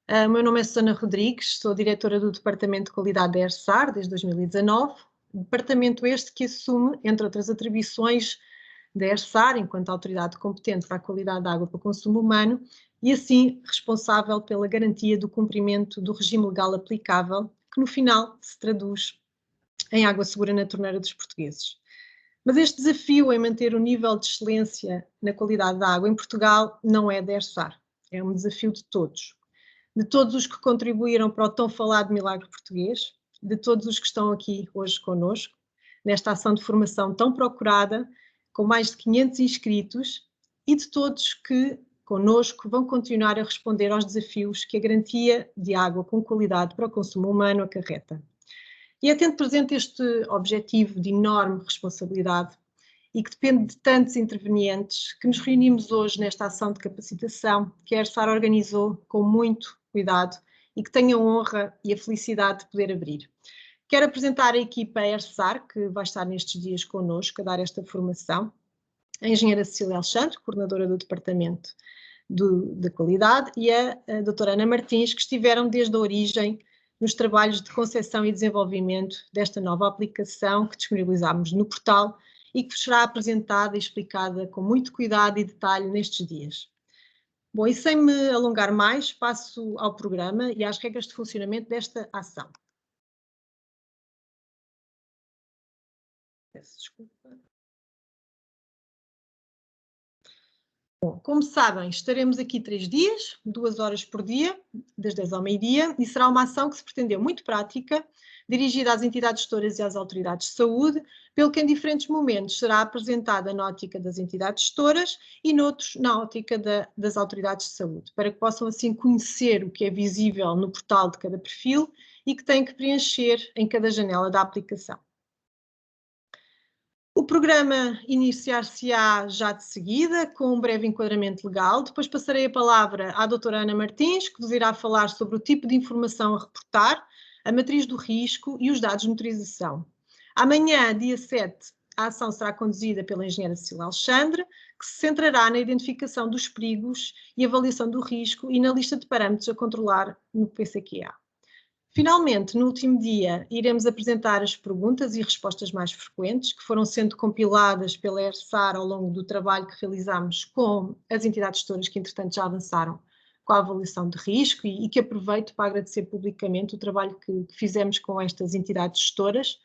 O meu nome é Susana Rodrigues, sou diretora do Departamento de Qualidade da ERSAR desde 2019, departamento este que assume, entre outras atribuições, da ERSAR, enquanto autoridade competente para a qualidade da água para consumo humano, e assim responsável pela garantia do cumprimento do regime legal aplicável, que no final se traduz em água segura na torneira dos portugueses. Mas este desafio em manter o nível de excelência na qualidade da água em Portugal não é da ERSAR, é um desafio de todos os que contribuíram para o tão falado milagre português, de todos os que estão aqui hoje connosco, nesta ação de formação tão procurada, com mais de 500 inscritos, e de todos que, connosco, vão continuar a responder aos desafios que a garantia de água com qualidade para o consumo humano acarreta. E é tendo presente este objetivo de enorme responsabilidade e que depende de tantos intervenientes que nos reunimos hoje nesta ação de capacitação que a ERSAR organizou com muito cuidado e que tenho a honra e a felicidade de poder abrir. Quero apresentar a equipa ERSAR, que vai estar nestes dias connosco a dar esta formação. A engenheira Cecília Alexandre, coordenadora do Departamento de Qualidade, e a doutora Ana Martins, que estiveram desde a origem nos trabalhos de concepção e desenvolvimento desta nova aplicação que disponibilizámos no portal e que vos será apresentada e explicada com muito cuidado e detalhe nestes dias. Bom, e sem me alongar mais, passo ao programa e às regras de funcionamento desta ação. Peço desculpa. Bom, como sabem, estaremos aqui 3 dias, 2 horas por dia, das 10 ao meio-dia, e será uma ação que se pretendeu muito prática, dirigida às entidades gestoras e às autoridades de saúde, pelo que em diferentes momentos será apresentada na ótica das entidades gestoras e noutros na ótica das autoridades de saúde, para que possam assim conhecer o que é visível no portal de cada perfil e que têm que preencher em cada janela da aplicação. O programa iniciar-se-á já de seguida, com um breve enquadramento legal. Depois passarei a palavra à doutora Ana Martins, que vos irá falar sobre o tipo de informação a reportar, a matriz do risco e os dados de motorização. Amanhã, dia 7, a ação será conduzida pela engenheira Cecília Alexandre, que se centrará na identificação dos perigos e avaliação do risco e na lista de parâmetros a controlar no PCQA. Finalmente, no último dia, iremos apresentar as perguntas e respostas mais frequentes, que foram sendo compiladas pela ERSAR ao longo do trabalho que realizámos com as entidades gestoras que, entretanto, já avançaram com a avaliação de risco e que aproveito para agradecer publicamente o trabalho que fizemos com estas entidades gestoras,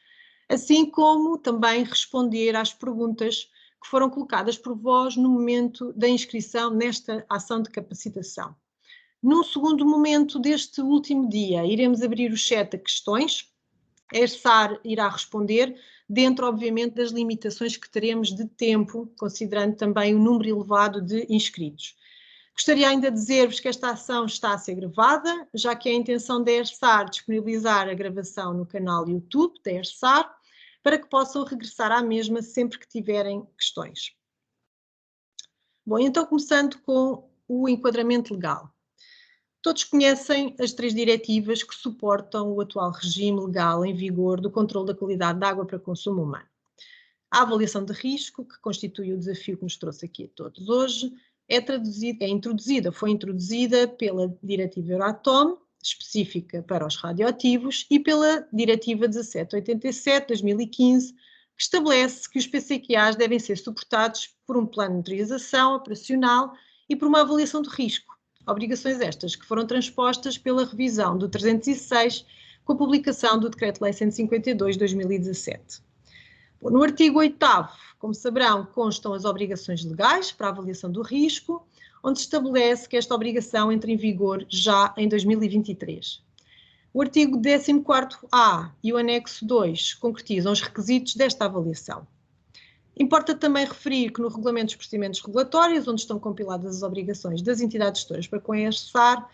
assim como também responder às perguntas que foram colocadas por vós no momento da inscrição nesta ação de capacitação. Num segundo momento deste último dia, iremos abrir o chat a questões. A ERSAR irá responder, dentro, obviamente, das limitações que teremos de tempo, considerando também o número elevado de inscritos. Gostaria ainda de dizer-vos que esta ação está a ser gravada, já que é a intenção da ERSAR disponibilizar a gravação no canal YouTube da ERSAR, para que possam regressar à mesma sempre que tiverem questões. Bom, então começando com o enquadramento legal. Todos conhecem as 3 diretivas que suportam o atual regime legal em vigor do controle da qualidade da água para consumo humano. A avaliação de risco, que constitui o desafio que nos trouxe aqui a todos hoje, foi introduzida pela Diretiva Euratom, específica para os radioativos, e pela Diretiva 1787/2015, que estabelece que os PCQAs devem ser suportados por um plano de monitorização operacional e por uma avaliação de risco. Obrigações estas que foram transpostas pela revisão do 306 com a publicação do Decreto-Lei 152/2017. No artigo 8º, como saberão, constam as obrigações legais para a avaliação do risco, onde se estabelece que esta obrigação entra em vigor já em 2023. O artigo 14º-A e o anexo 2 concretizam os requisitos desta avaliação. Importa também referir que no Regulamento dos Procedimentos Regulatórios, onde estão compiladas as obrigações das entidades gestoras para com a ERSAR,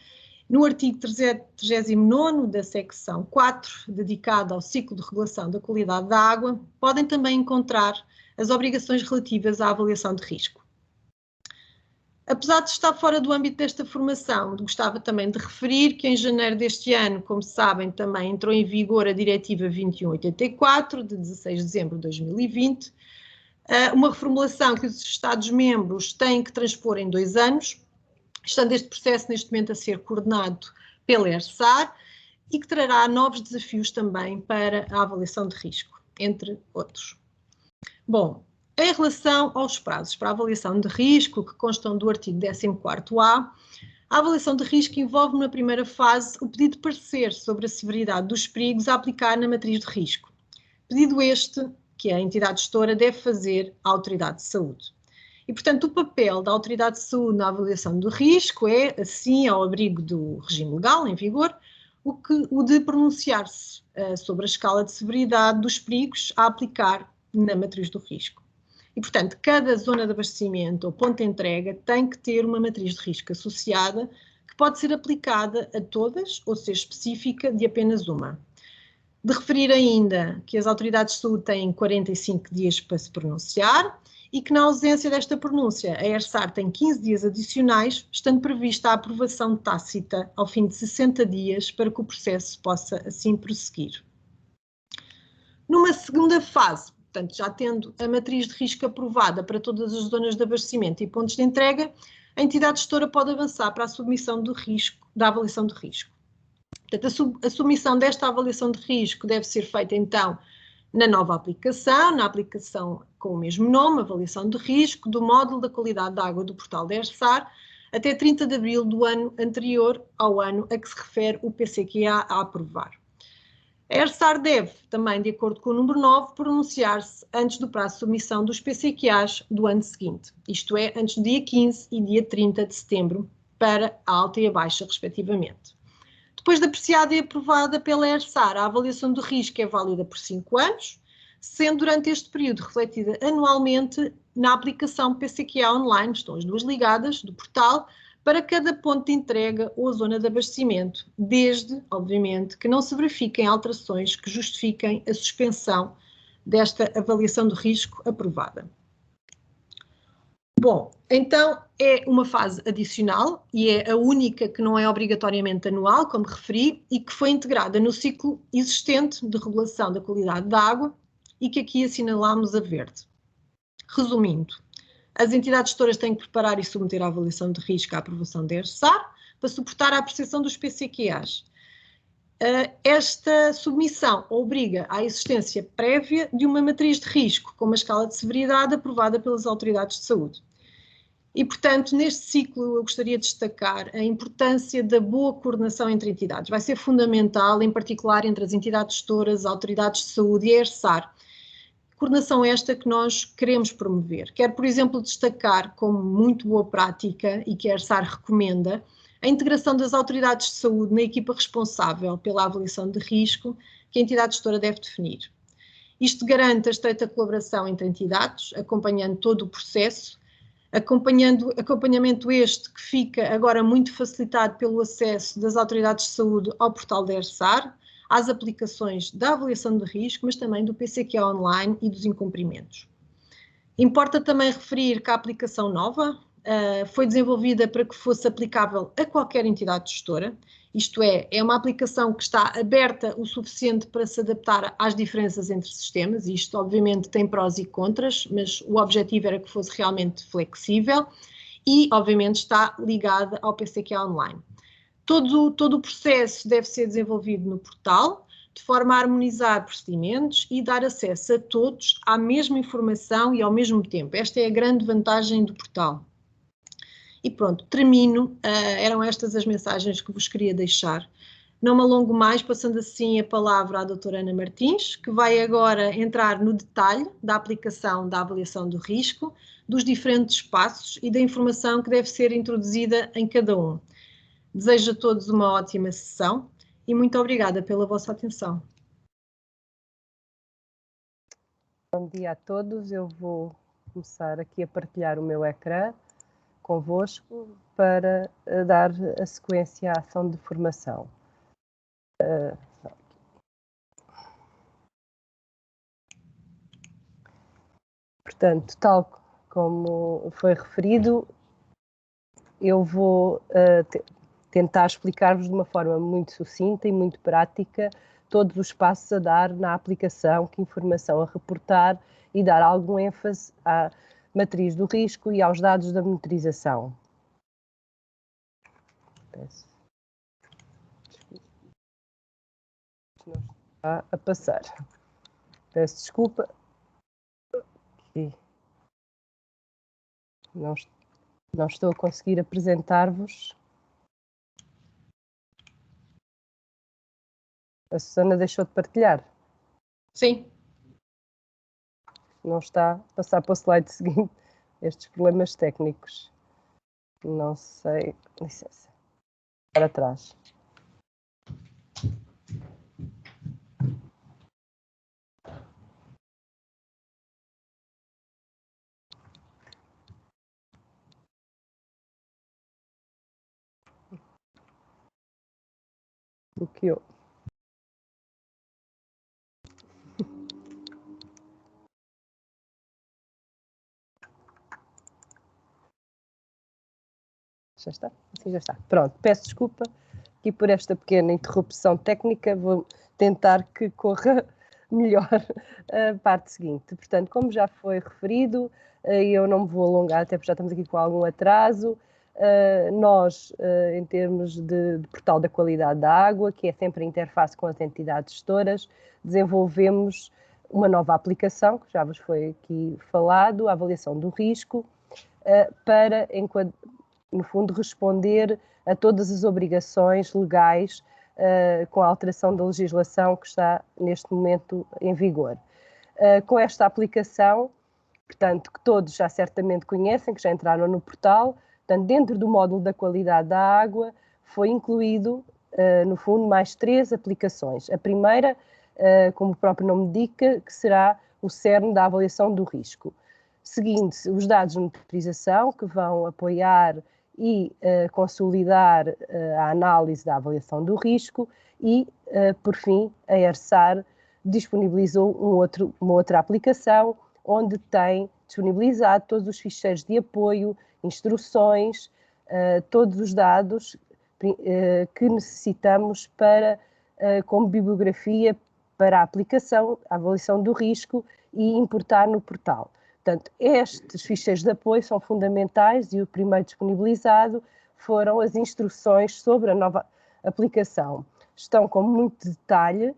no artigo 39º da secção 4, dedicado ao ciclo de regulação da qualidade da água, podem também encontrar as obrigações relativas à avaliação de risco. Apesar de estar fora do âmbito desta formação, gostava também de referir que em janeiro deste ano, como sabem, também entrou em vigor a Diretiva 2184, de 16 de dezembro de 2020, uma reformulação que os Estados-membros têm que transpor em 2 anos, estando este processo neste momento a ser coordenado pela ERSAR e que trará novos desafios também para a avaliação de risco, entre outros. Bom, em relação aos prazos para a avaliação de risco, que constam do artigo 14º-A, a avaliação de risco envolve, na primeira fase, o pedido de parecer sobre a severidade dos perigos a aplicar na matriz de risco. Pedido este que a entidade gestora deve fazer à Autoridade de Saúde. E, portanto, o papel da Autoridade de Saúde na avaliação do risco é, assim, ao abrigo do regime legal em vigor, o de pronunciar-se sobre a escala de severidade dos perigos a aplicar na matriz do risco. E, portanto, cada zona de abastecimento ou ponto de entrega tem que ter uma matriz de risco associada que pode ser aplicada a todas ou ser específica de apenas uma. De referir ainda que as autoridades de saúde têm 45 dias para se pronunciar e que, na ausência desta pronúncia, a ERSAR tem 15 dias adicionais, estando prevista a aprovação tácita ao fim de 60 dias para que o processo possa assim prosseguir. Numa segunda fase, portanto, já tendo a matriz de risco aprovada para todas as zonas de abastecimento e pontos de entrega, a entidade gestora pode avançar para a submissão do risco, da avaliação de risco. Portanto, a submissão desta avaliação de risco deve ser feita, então, na nova aplicação, na aplicação com o mesmo nome, avaliação de risco, do módulo da qualidade da água do portal da ERSAR, até 30 de abril do ano anterior ao ano a que se refere o PCQA a aprovar. A ERSAR deve, também, de acordo com o número 9, pronunciar-se antes do prazo de submissão dos PCQAs do ano seguinte, isto é, antes do dia 15 e dia 30 de setembro, para a alta e a baixa, respectivamente. Depois de apreciada e aprovada pela ERSAR, a avaliação do risco é válida por 5 anos, sendo durante este período refletida anualmente na aplicação PCQA Online, estão as duas ligadas, do portal, para cada ponto de entrega ou zona de abastecimento, desde, obviamente, que não se verifiquem alterações que justifiquem a suspensão desta avaliação de risco aprovada. Bom, então é uma fase adicional e é a única que não é obrigatoriamente anual, como referi, e que foi integrada no ciclo existente de regulação da qualidade da água e que aqui assinalamos a verde. Resumindo, as entidades gestoras têm que preparar e submeter a avaliação de risco à aprovação da ERSAR para suportar a apreciação dos PCQAs. Esta submissão obriga à existência prévia de uma matriz de risco com uma escala de severidade aprovada pelas autoridades de saúde. E, portanto, neste ciclo eu gostaria de destacar a importância da boa coordenação entre entidades. Vai ser fundamental, em particular entre as entidades gestoras, as autoridades de saúde e a ERSAR. Coordenação esta que nós queremos promover. Quero, por exemplo, destacar como muito boa prática e que a ERSAR recomenda a integração das autoridades de saúde na equipa responsável pela avaliação de risco que a entidade gestora deve definir. Isto garante a estreita colaboração entre entidades, acompanhando todo o processo, acompanhamento este que fica agora muito facilitado pelo acesso das autoridades de saúde ao portal da ERSAR, às aplicações da avaliação de risco, mas também do PCQA Online e dos incumprimentos. Importa também referir que a aplicação nova foi desenvolvida para que fosse aplicável a qualquer entidade gestora, isto é uma aplicação que está aberta o suficiente para se adaptar às diferenças entre sistemas, e isto obviamente tem prós e contras, mas o objetivo era que fosse realmente flexível e obviamente está ligada ao PCQA Online. Todo o processo deve ser desenvolvido no portal, de forma a harmonizar procedimentos e dar acesso a todos à mesma informação e ao mesmo tempo. Esta é a grande vantagem do portal. E pronto, termino. Eram estas as mensagens que vos queria deixar. Não me alongo mais, passando assim a palavra à doutora Ana Martins, que vai agora entrar no detalhe da aplicação da avaliação do risco, dos diferentes passos e da informação que deve ser introduzida em cada um. Desejo a todos uma ótima sessão e muito obrigada pela vossa atenção. Bom dia a todos. Eu vou começar aqui a partilhar o meu ecrã convosco para dar a sequência à ação de formação. Portanto, tal como foi referido, eu vou tentar explicar-vos de uma forma muito sucinta e muito prática todos os passos a dar na aplicação, que informação a reportar e dar algum ênfase à matriz do risco e aos dados da monitorização. Peço desculpa. Não está a passar. Peço desculpa. Aqui. Não estou a conseguir apresentar-vos. A Susana deixou de partilhar? Sim. Não está a passar para o slide seguinte. Estes problemas técnicos. Não sei. Licença. Para trás. Bloqueou. Já está? Assim já está. Pronto, peço desculpa aqui por esta pequena interrupção técnica, vou tentar que corra melhor a parte seguinte. Portanto, como já foi referido, eu não me vou alongar, até porque já estamos aqui com algum atraso. Nós, em termos de portal da qualidade da água, que é sempre a interface com as entidades gestoras, desenvolvemos uma nova aplicação, que já vos foi aqui falado, a avaliação do risco, para, no fundo, responder a todas as obrigações legais com a alteração da legislação que está neste momento em vigor. Com esta aplicação, portanto, que todos já certamente conhecem, que já entraram no portal, portanto, dentro do módulo da qualidade da água, foi incluído, no fundo, mais 3 aplicações. A primeira, como o próprio nome indica, que será o cerne da avaliação do risco. Seguindo-se os dados de monitorização, que vão apoiar e consolidar a análise da avaliação do risco e, por fim, a ERSAR disponibilizou uma outra aplicação onde tem disponibilizado todos os ficheiros de apoio, instruções, todos os dados que necessitamos para, como bibliografia para a aplicação, a avaliação do risco e importar no portal. Portanto, estes ficheiros de apoio são fundamentais e o primeiro disponibilizado foram as instruções sobre a nova aplicação. Estão com muito detalhe,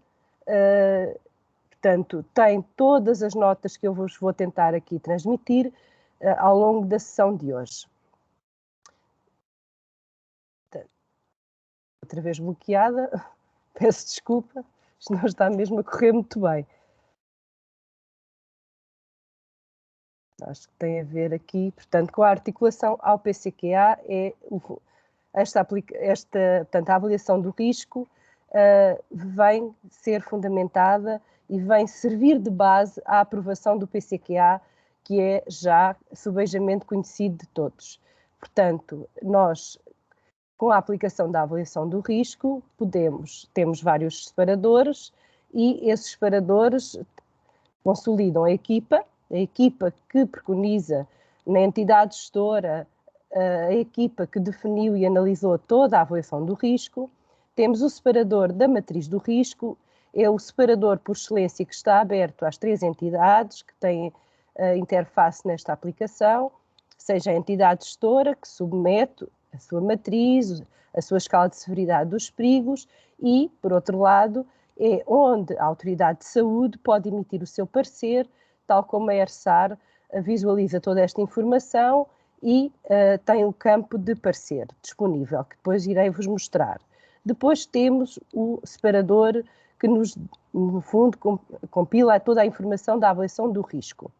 portanto, tem todas as notas que eu vos vou tentar aqui transmitir ao longo da sessão de hoje. Outra vez bloqueada, peço desculpa, isto não está mesmo a correr muito bem. Acho que tem a ver aqui, portanto, com a articulação ao PCQA, portanto, a avaliação do risco vem ser fundamentada e vem servir de base à aprovação do PCQA, que é já subejamente conhecido de todos. Portanto, nós, com a aplicação da avaliação do risco, temos vários separadores e esses separadores consolidam a equipa que preconiza na entidade gestora, a equipa que definiu e analisou toda a avaliação do risco. Temos o separador da matriz do risco, é o separador por excelência que está aberto às 3 entidades que têm a interface nesta aplicação, seja a entidade gestora que submete a sua matriz, a sua escala de severidade dos perigos e, por outro lado, é onde a autoridade de saúde pode emitir o seu parecer, tal como a ERSAR visualiza toda esta informação e tem um campo de parecer disponível, que depois irei-vos mostrar. Depois temos o separador que no fundo, compila toda a informação da avaliação do risco.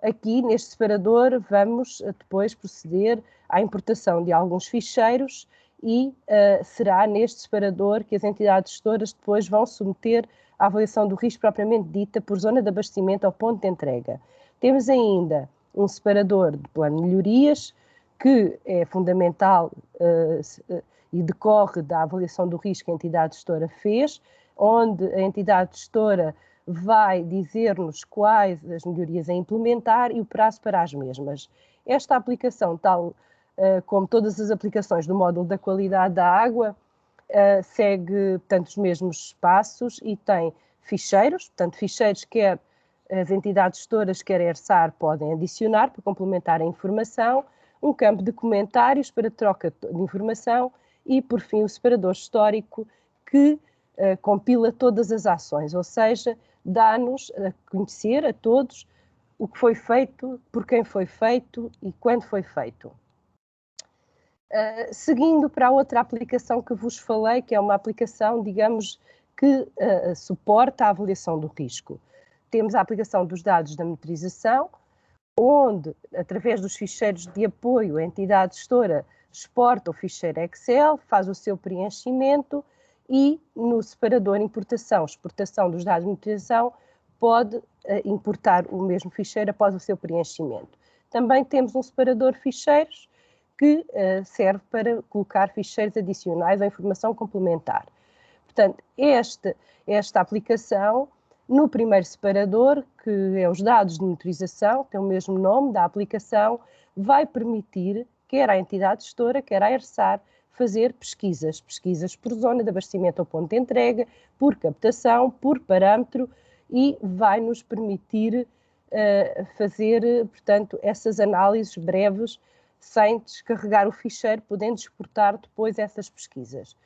Aqui, neste separador, vamos depois proceder à importação de alguns ficheiros e será neste separador que as entidades gestoras depois vão submeter a avaliação do risco propriamente dita por zona de abastecimento ao ponto de entrega. Temos ainda um separador de plano de melhorias, que é fundamental e decorre da avaliação do risco que a entidade gestora fez, onde a entidade gestora vai dizer-nos quais as melhorias a implementar e o prazo para as mesmas. Esta aplicação, tal como todas as aplicações do módulo da qualidade da água, segue, portanto, os mesmos passos e tem ficheiros, portanto, ficheiros quer as entidades gestoras, quer a ERSAR, podem adicionar para complementar a informação, um campo de comentários para troca de informação e, por fim, o separador histórico, que compila todas as ações, ou seja, dá-nos a conhecer a todos o que foi feito, por quem foi feito e quando foi feito. Seguindo para a outra aplicação que vos falei, que é uma aplicação, digamos, que suporta a avaliação do risco. Temos a aplicação dos dados da monitorização, onde, através dos ficheiros de apoio, a entidade gestora exporta o ficheiro Excel, faz o seu preenchimento e, no separador importação-exportação dos dados de monitorização, pode importar o mesmo ficheiro após o seu preenchimento. Também temos um separador ficheiros que serve para colocar ficheiros adicionais ou informação complementar. Portanto, esta aplicação, no primeiro separador, que é os dados de monitorização, tem o mesmo nome da aplicação, vai permitir, quer à entidade gestora, quer à ERSAR, fazer pesquisas por zona de abastecimento ou ponto de entrega, por captação, por parâmetro, e vai nos permitir fazer, portanto, essas análises breves, sem descarregar o ficheiro, podendo exportar depois essas pesquisas.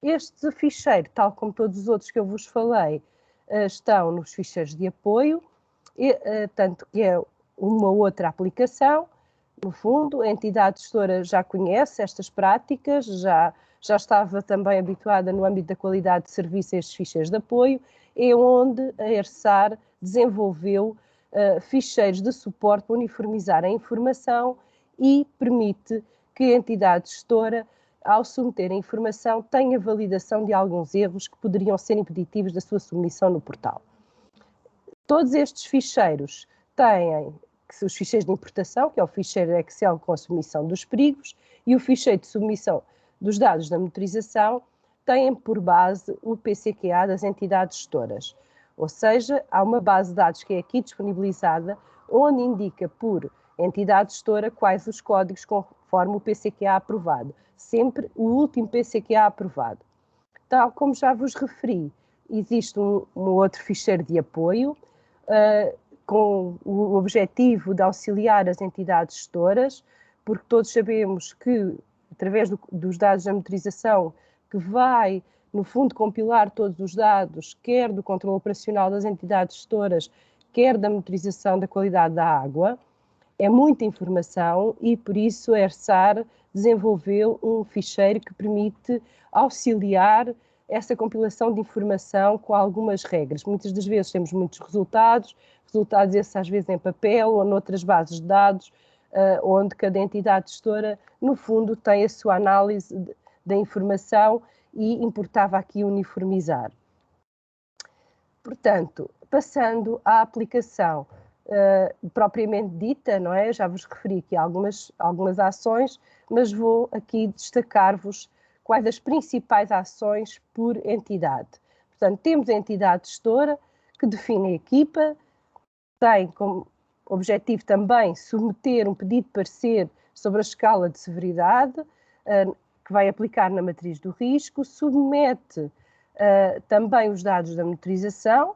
Este ficheiro, tal como todos os outros que eu vos falei, estão nos ficheiros de apoio, tanto que é uma outra aplicação. No fundo, a entidade gestora já conhece estas práticas, já estava também habituada no âmbito da qualidade de serviço a estes ficheiros de apoio, é onde a ERSAR desenvolveu ficheiros de suporte para uniformizar a informação e permite que a entidade gestora, ao submeter a informação, tenha validação de alguns erros que poderiam ser impeditivos da sua submissão no portal. Todos estes ficheiros têm os ficheiros de importação, que é o ficheiro Excel com a submissão dos perigos, e o ficheiro de submissão dos dados da monitorização têm por base o PCQA das entidades gestoras. Ou seja, há uma base de dados que é aqui disponibilizada, onde indica por entidade gestora quais os códigos conforme o PCQA aprovado. Sempre o último PCQA aprovado. Tal como já vos referi, existe um outro ficheiro de apoio com o objetivo de auxiliar as entidades gestoras, porque todos sabemos que, através dos dados da monitorização, que vai, no fundo, compilar todos os dados, quer do controle operacional das entidades gestoras, quer da monitorização da qualidade da água, é muita informação e, por isso, a ERSAR desenvolveu um ficheiro que permite auxiliar essa compilação de informação com algumas regras. Muitas das vezes temos muitos resultados esses às vezes em papel ou noutras bases de dados, onde cada entidade gestora, no fundo, tem a sua análise da informação e importava aqui uniformizar. Portanto, passando à aplicação propriamente dita, não é? Já vos referi aqui algumas ações, mas vou aqui destacar-vos quais as principais ações por entidade. Portanto, temos a entidade gestora, que define a equipa, tem como objetivo também submeter um pedido de parecer sobre a escala de severidade, que vai aplicar na matriz do risco, submete também os dados da monitorização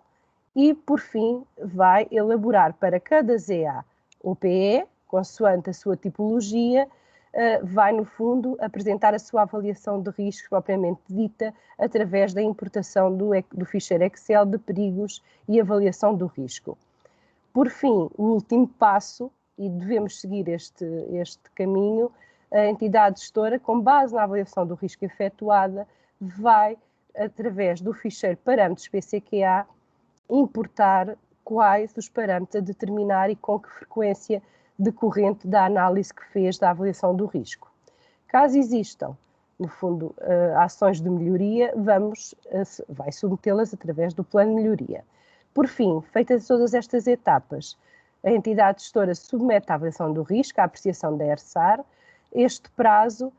e, por fim, vai elaborar para cada ZA ou PE, consoante a sua tipologia, vai, no fundo, apresentar a sua avaliação de risco propriamente dita através da importação do ficheiro Excel de perigos e avaliação do risco. Por fim, o último passo, e devemos seguir este caminho, a entidade gestora, com base na avaliação do risco efetuada, vai, através do ficheiro parâmetros PCQA, importar quais os parâmetros a determinar e com que frequência decorrente da análise que fez da avaliação do risco. Caso existam, no fundo, ações de melhoria, vai submetê-las através do plano de melhoria. Por fim, feitas todas estas etapas, a entidade gestora submete a avaliação do risco, à apreciação da ERSAR. Este prazo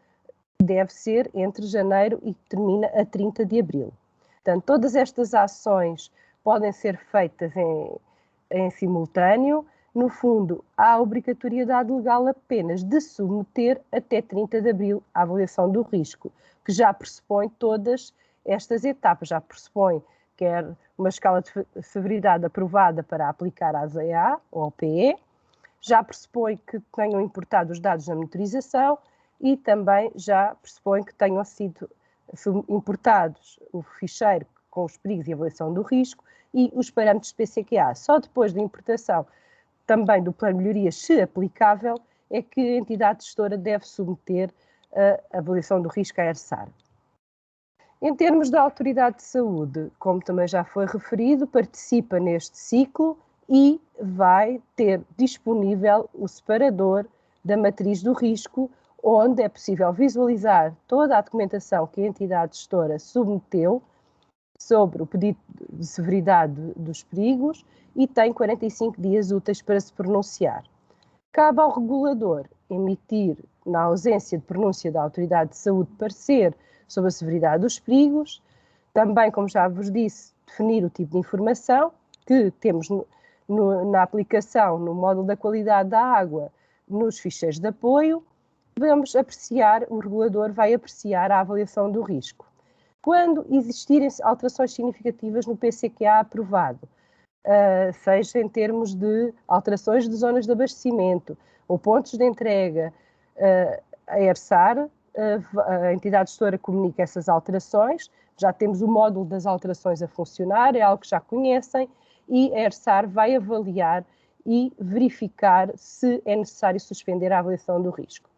deve ser entre janeiro e termina a 30 de abril. Portanto, todas estas ações podem ser feitas em simultâneo. No fundo, há a obrigatoriedade legal apenas de submeter até 30 de abril a avaliação do risco, que já pressupõe todas estas etapas, já pressupõe quer uma escala de severidade aprovada para aplicar à ZA ou ao PE, já pressupõe que tenham importado os dados da monitorização e também já pressupõe que tenham sido importados o ficheiro com os perigos e avaliação do risco e os parâmetros de PCQA. Só depois da importação também do plano de melhorias, se aplicável, é que a entidade gestora deve submeter a avaliação do risco à ERSAR. Em termos da Autoridade de Saúde, como também já foi referido, participa neste ciclo e vai ter disponível o separador da matriz do risco, onde é possível visualizar toda a documentação que a entidade gestora submeteu sobre o pedido de severidade dos perigos e tem 45 dias úteis para se pronunciar. Cabe ao regulador emitir, na ausência de pronúncia da Autoridade de Saúde, parecer sobre a severidade dos perigos, também, como já vos disse, definir o tipo de informação que temos na aplicação, no módulo da qualidade da água, nos ficheiros de apoio. Vamos apreciar, o regulador vai apreciar a avaliação do risco. Quando existirem alterações significativas no PCQA aprovado, seja em termos de alterações de zonas de abastecimento ou pontos de entrega, a ERSAR, a entidade gestora, comunica essas alterações, já temos o módulo das alterações a funcionar, é algo que já conhecem, e a ERSAR vai avaliar e verificar se é necessário suspender a avaliação do risco.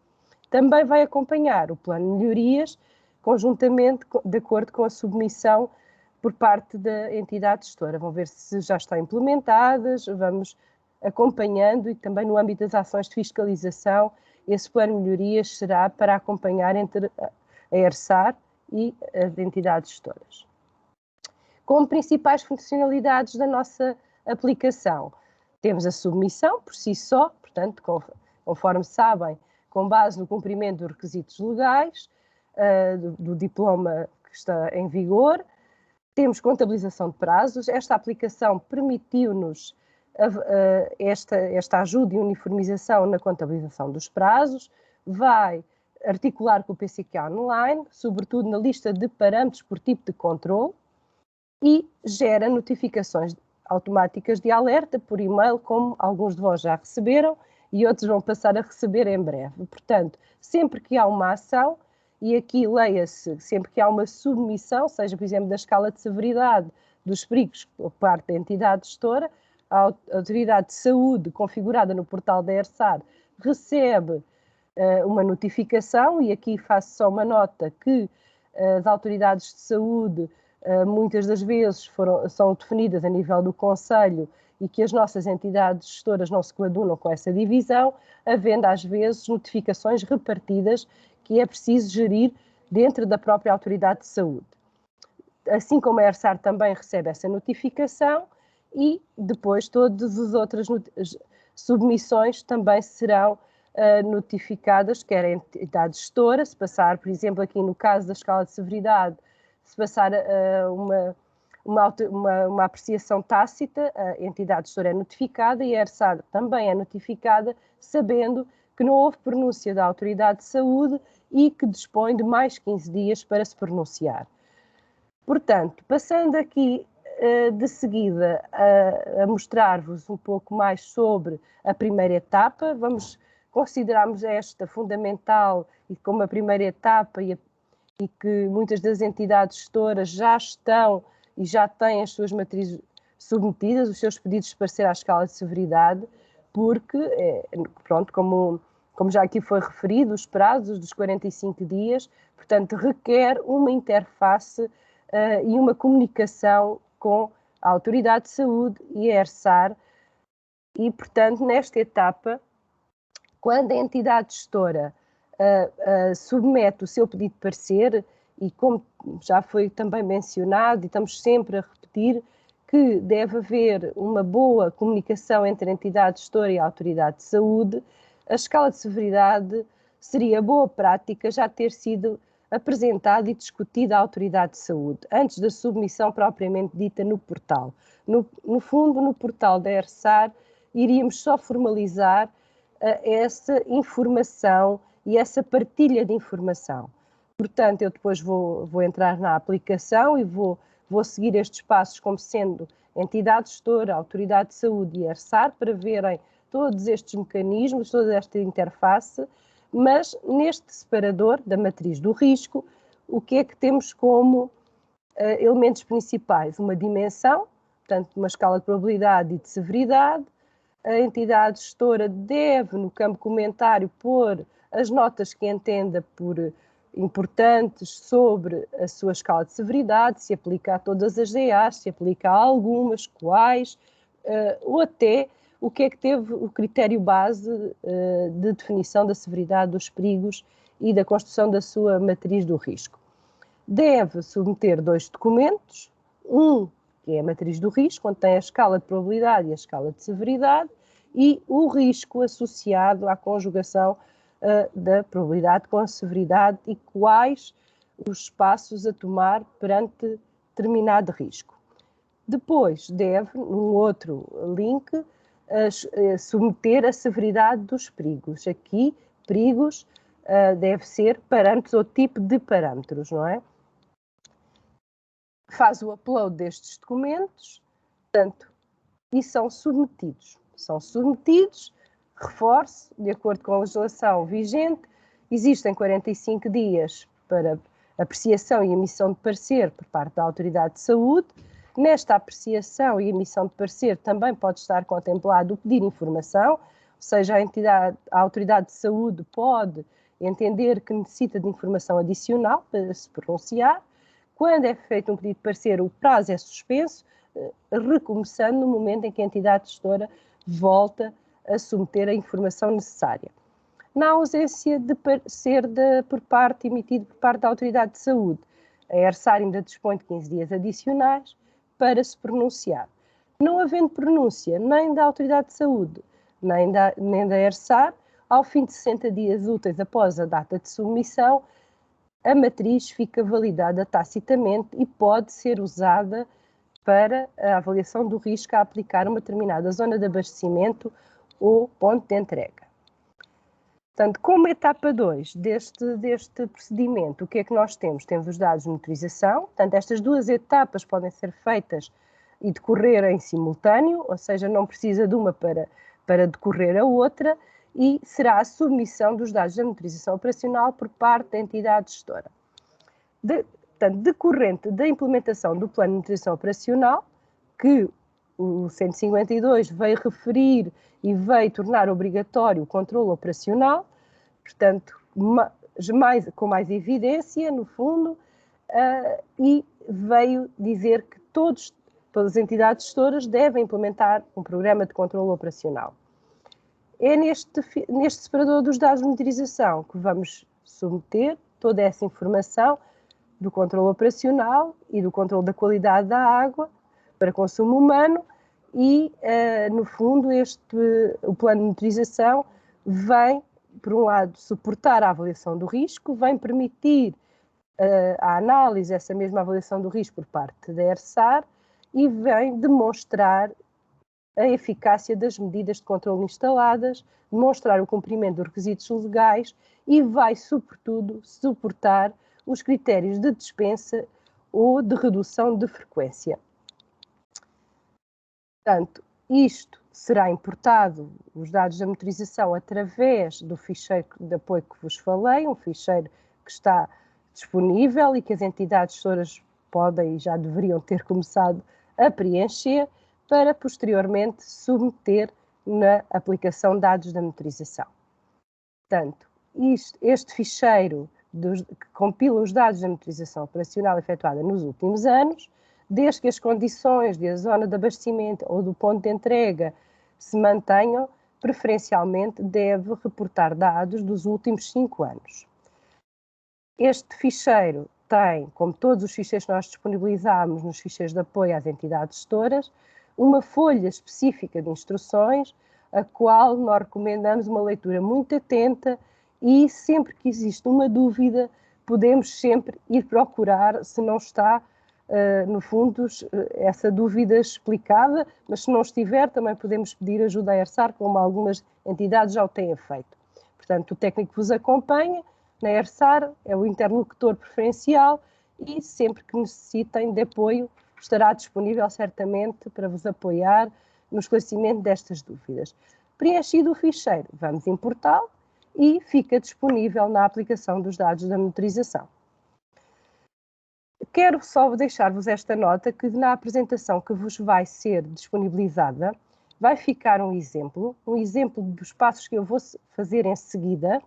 Também vai acompanhar o plano de melhorias, conjuntamente de acordo com a submissão por parte da entidade gestora. Vão ver se já estão implementadas, vamos acompanhando, e também no âmbito das ações de fiscalização, esse plano de melhorias será para acompanhar entre a ERSAR e as entidades gestoras. Como principais funcionalidades da nossa aplicação, temos a submissão por si só, portanto, conforme sabem, com base no cumprimento dos requisitos legais, do diploma que está em vigor. Temos contabilização de prazos. Esta aplicação permitiu-nos esta ajuda e uniformização na contabilização dos prazos, vai articular com o PCQA online, sobretudo na lista de parâmetros por tipo de controle, e gera notificações automáticas de alerta por e-mail, como alguns de vós já receberam e outros vão passar a receber em breve. Portanto, sempre que há uma ação, e aqui leia-se, sempre que há uma submissão, seja, por exemplo, da escala de severidade dos perigos por parte da entidade gestora, a Autoridade de Saúde, configurada no portal da ERSAR, recebe uma notificação, e aqui faço só uma nota que as autoridades de saúde muitas das vezes são definidas a nível do Conselho e que as nossas entidades gestoras não se coadunam com essa divisão, havendo às vezes notificações repartidas que é preciso gerir dentro da própria Autoridade de Saúde. Assim como a ERSAR também recebe essa notificação, e depois todas as outras submissões também serão notificadas, quer a entidade gestora, se passar, por exemplo, aqui no caso da escala de severidade, se passar uma apreciação tácita, a entidade gestora é notificada e a ERSAR também é notificada, sabendo que não houve pronúncia da Autoridade de Saúde e que dispõe de mais 15 dias para se pronunciar. Portanto, passando aqui de seguida a mostrar-vos um pouco mais sobre a primeira etapa, considerarmos esta fundamental e como a primeira etapa e que muitas das entidades gestoras já estão e já têm as suas matrizes submetidas, os seus pedidos de parecer à escala de severidade, porque, pronto, como já aqui foi referido, os prazos dos 45 dias, portanto, requer uma interface e uma comunicação com a Autoridade de Saúde e a ERSAR, e, portanto, nesta etapa, quando a entidade gestora submete o seu pedido de parecer, e como já foi também mencionado, e estamos sempre a repetir, que deve haver uma boa comunicação entre a entidade gestora e a Autoridade de Saúde, a escala de severidade seria boa prática já ter sido apresentada e discutida à Autoridade de Saúde, antes da submissão propriamente dita no portal. No fundo, no portal da ERSAR, iríamos só formalizar essa informação e essa partilha de informação. Portanto, eu depois vou entrar na aplicação e vou seguir estes passos como sendo entidade gestora, Autoridade de Saúde e ERSAR, para verem todos estes mecanismos, toda esta interface, Mas neste separador da matriz do risco, o que é que temos como elementos principais? Uma dimensão, portanto, uma escala de probabilidade e de severidade. A entidade gestora deve, no campo comentário, pôr as notas que entenda por importantes sobre a sua escala de severidade, se aplica a todas as DAs, se aplica a algumas, quais, ou até o que é que teve o critério base de definição da severidade dos perigos e da construção da sua matriz do risco. Deve submeter 2 documentos, um que é a matriz do risco, onde tem a escala de probabilidade e a escala de severidade, e o risco associado à conjugação da probabilidade com a severidade e quais os passos a tomar perante determinado risco. Depois deve, num outro link, submeter a severidade dos perigos. Aqui, perigos deve ser parâmetros ou tipo de parâmetros, não é? Faz o upload destes documentos, portanto, e são submetidos. São submetidos, reforço, de acordo com a legislação vigente, existem 45 dias para apreciação e emissão de parecer por parte da Autoridade de Saúde. Nesta apreciação e emissão de parecer também pode estar contemplado o pedir informação, ou seja, a Autoridade de Saúde pode entender que necessita de informação adicional para se pronunciar. Quando é feito um pedido de parecer, o prazo é suspenso, recomeçando no momento em que a entidade gestora volta a submeter a informação necessária. Na ausência de parecer emitido por parte da Autoridade de Saúde, a ERSAR ainda dispõe de 15 dias adicionais para se pronunciar. Não havendo pronúncia nem da Autoridade de Saúde, nem da ERSAR, ao fim de 60 dias úteis após a data de submissão, a matriz fica validada tacitamente e pode ser usada para a avaliação do risco a aplicar uma determinada zona de abastecimento ou ponto de entrega. Portanto, como etapa 2 deste procedimento, o que é que nós temos? Temos os dados de monitorização, portanto, estas 2 etapas podem ser feitas e decorrer em simultâneo, ou seja, não precisa de uma para decorrer a outra, e será a submissão dos dados da monitorização operacional por parte da entidade gestora. Portanto, decorrente da implementação do plano de monitorização operacional, que o 152 veio referir e veio tornar obrigatório o controle operacional, portanto, com mais evidência, no fundo, e veio dizer que todas as entidades gestoras devem implementar um programa de controle operacional. É neste separador dos dados de monitorização que vamos submeter toda essa informação do controle operacional e do controle da qualidade da água para consumo humano e, no fundo, o plano de monitorização vem, por um lado, suportar a avaliação do risco, vem permitir a análise dessa mesma avaliação do risco por parte da ERSAR e vem demonstrar a eficácia das medidas de controle instaladas, demonstrar o cumprimento dos requisitos legais e vai, sobretudo, suportar os critérios de dispensa ou de redução de frequência. Portanto, isto será importado, os dados da monitorização, através do ficheiro de apoio que vos falei, um ficheiro que está disponível e que as entidades gestoras podem e já deveriam ter começado a preencher, para posteriormente submeter na aplicação de dados da monitorização. Portanto, este ficheiro que compila os dados da monitorização operacional efetuada nos últimos anos, desde que as condições da zona de abastecimento ou do ponto de entrega se mantenham, preferencialmente deve reportar dados dos últimos 5 anos. Este ficheiro tem, como todos os ficheiros que nós disponibilizamos nos ficheiros de apoio às entidades gestoras, uma folha específica de instruções, a qual nós recomendamos uma leitura muito atenta e sempre que existe uma dúvida, podemos sempre ir procurar, se não está, no fundo, essa dúvida explicada, mas se não estiver, também podemos pedir ajuda à ERSAR, como algumas entidades já o têm feito. Portanto, o técnico que vos acompanha na ERSAR é o interlocutor preferencial e sempre que necessitem de apoio, estará disponível certamente para vos apoiar no esclarecimento destas dúvidas. Preenchido o ficheiro, vamos importá-lo e fica disponível na aplicação dos dados da monitorização. Quero só deixar-vos esta nota que na apresentação que vos vai ser disponibilizada vai ficar um exemplo dos passos que eu vou fazer em seguida,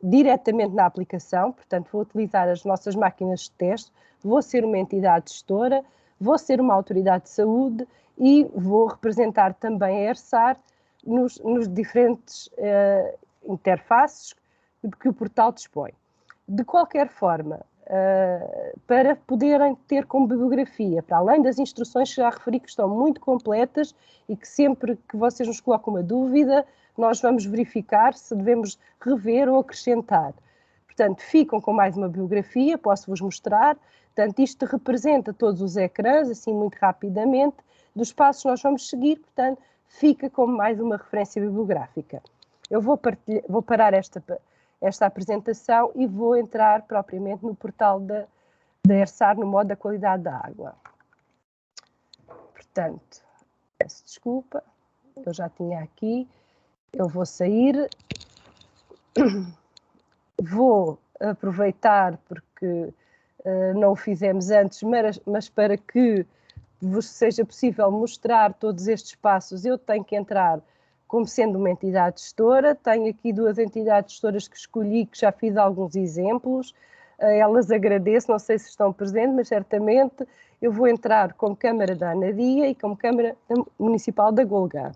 diretamente na aplicação. Portanto, vou utilizar as nossas máquinas de teste, vou ser uma entidade gestora, vou ser uma autoridade de saúde e vou representar também a ERSAR nos diferentes interfaces que o portal dispõe. De qualquer forma, para poderem ter como bibliografia, para além das instruções que já referi que estão muito completas e que sempre que vocês nos colocam uma dúvida, nós vamos verificar se devemos rever ou acrescentar. Portanto, ficam com mais uma bibliografia, posso-vos mostrar. Portanto, isto representa todos os ecrãs, assim muito rapidamente, dos passos que nós vamos seguir, portanto, fica como mais uma referência bibliográfica. Eu vou parar esta apresentação e vou entrar propriamente no portal da ERSAR no modo da qualidade da água. Portanto, peço desculpa, eu já tinha aqui, eu vou sair, vou aproveitar porque não o fizemos antes, mas para que vos seja possível mostrar todos estes passos, eu tenho que entrar como sendo uma entidade gestora. Tenho aqui 2 entidades gestoras que escolhi, que já fiz alguns exemplos. Elas agradeço, não sei se estão presentes, mas certamente eu vou entrar como Câmara da Anadia e como Câmara Municipal da Golgã.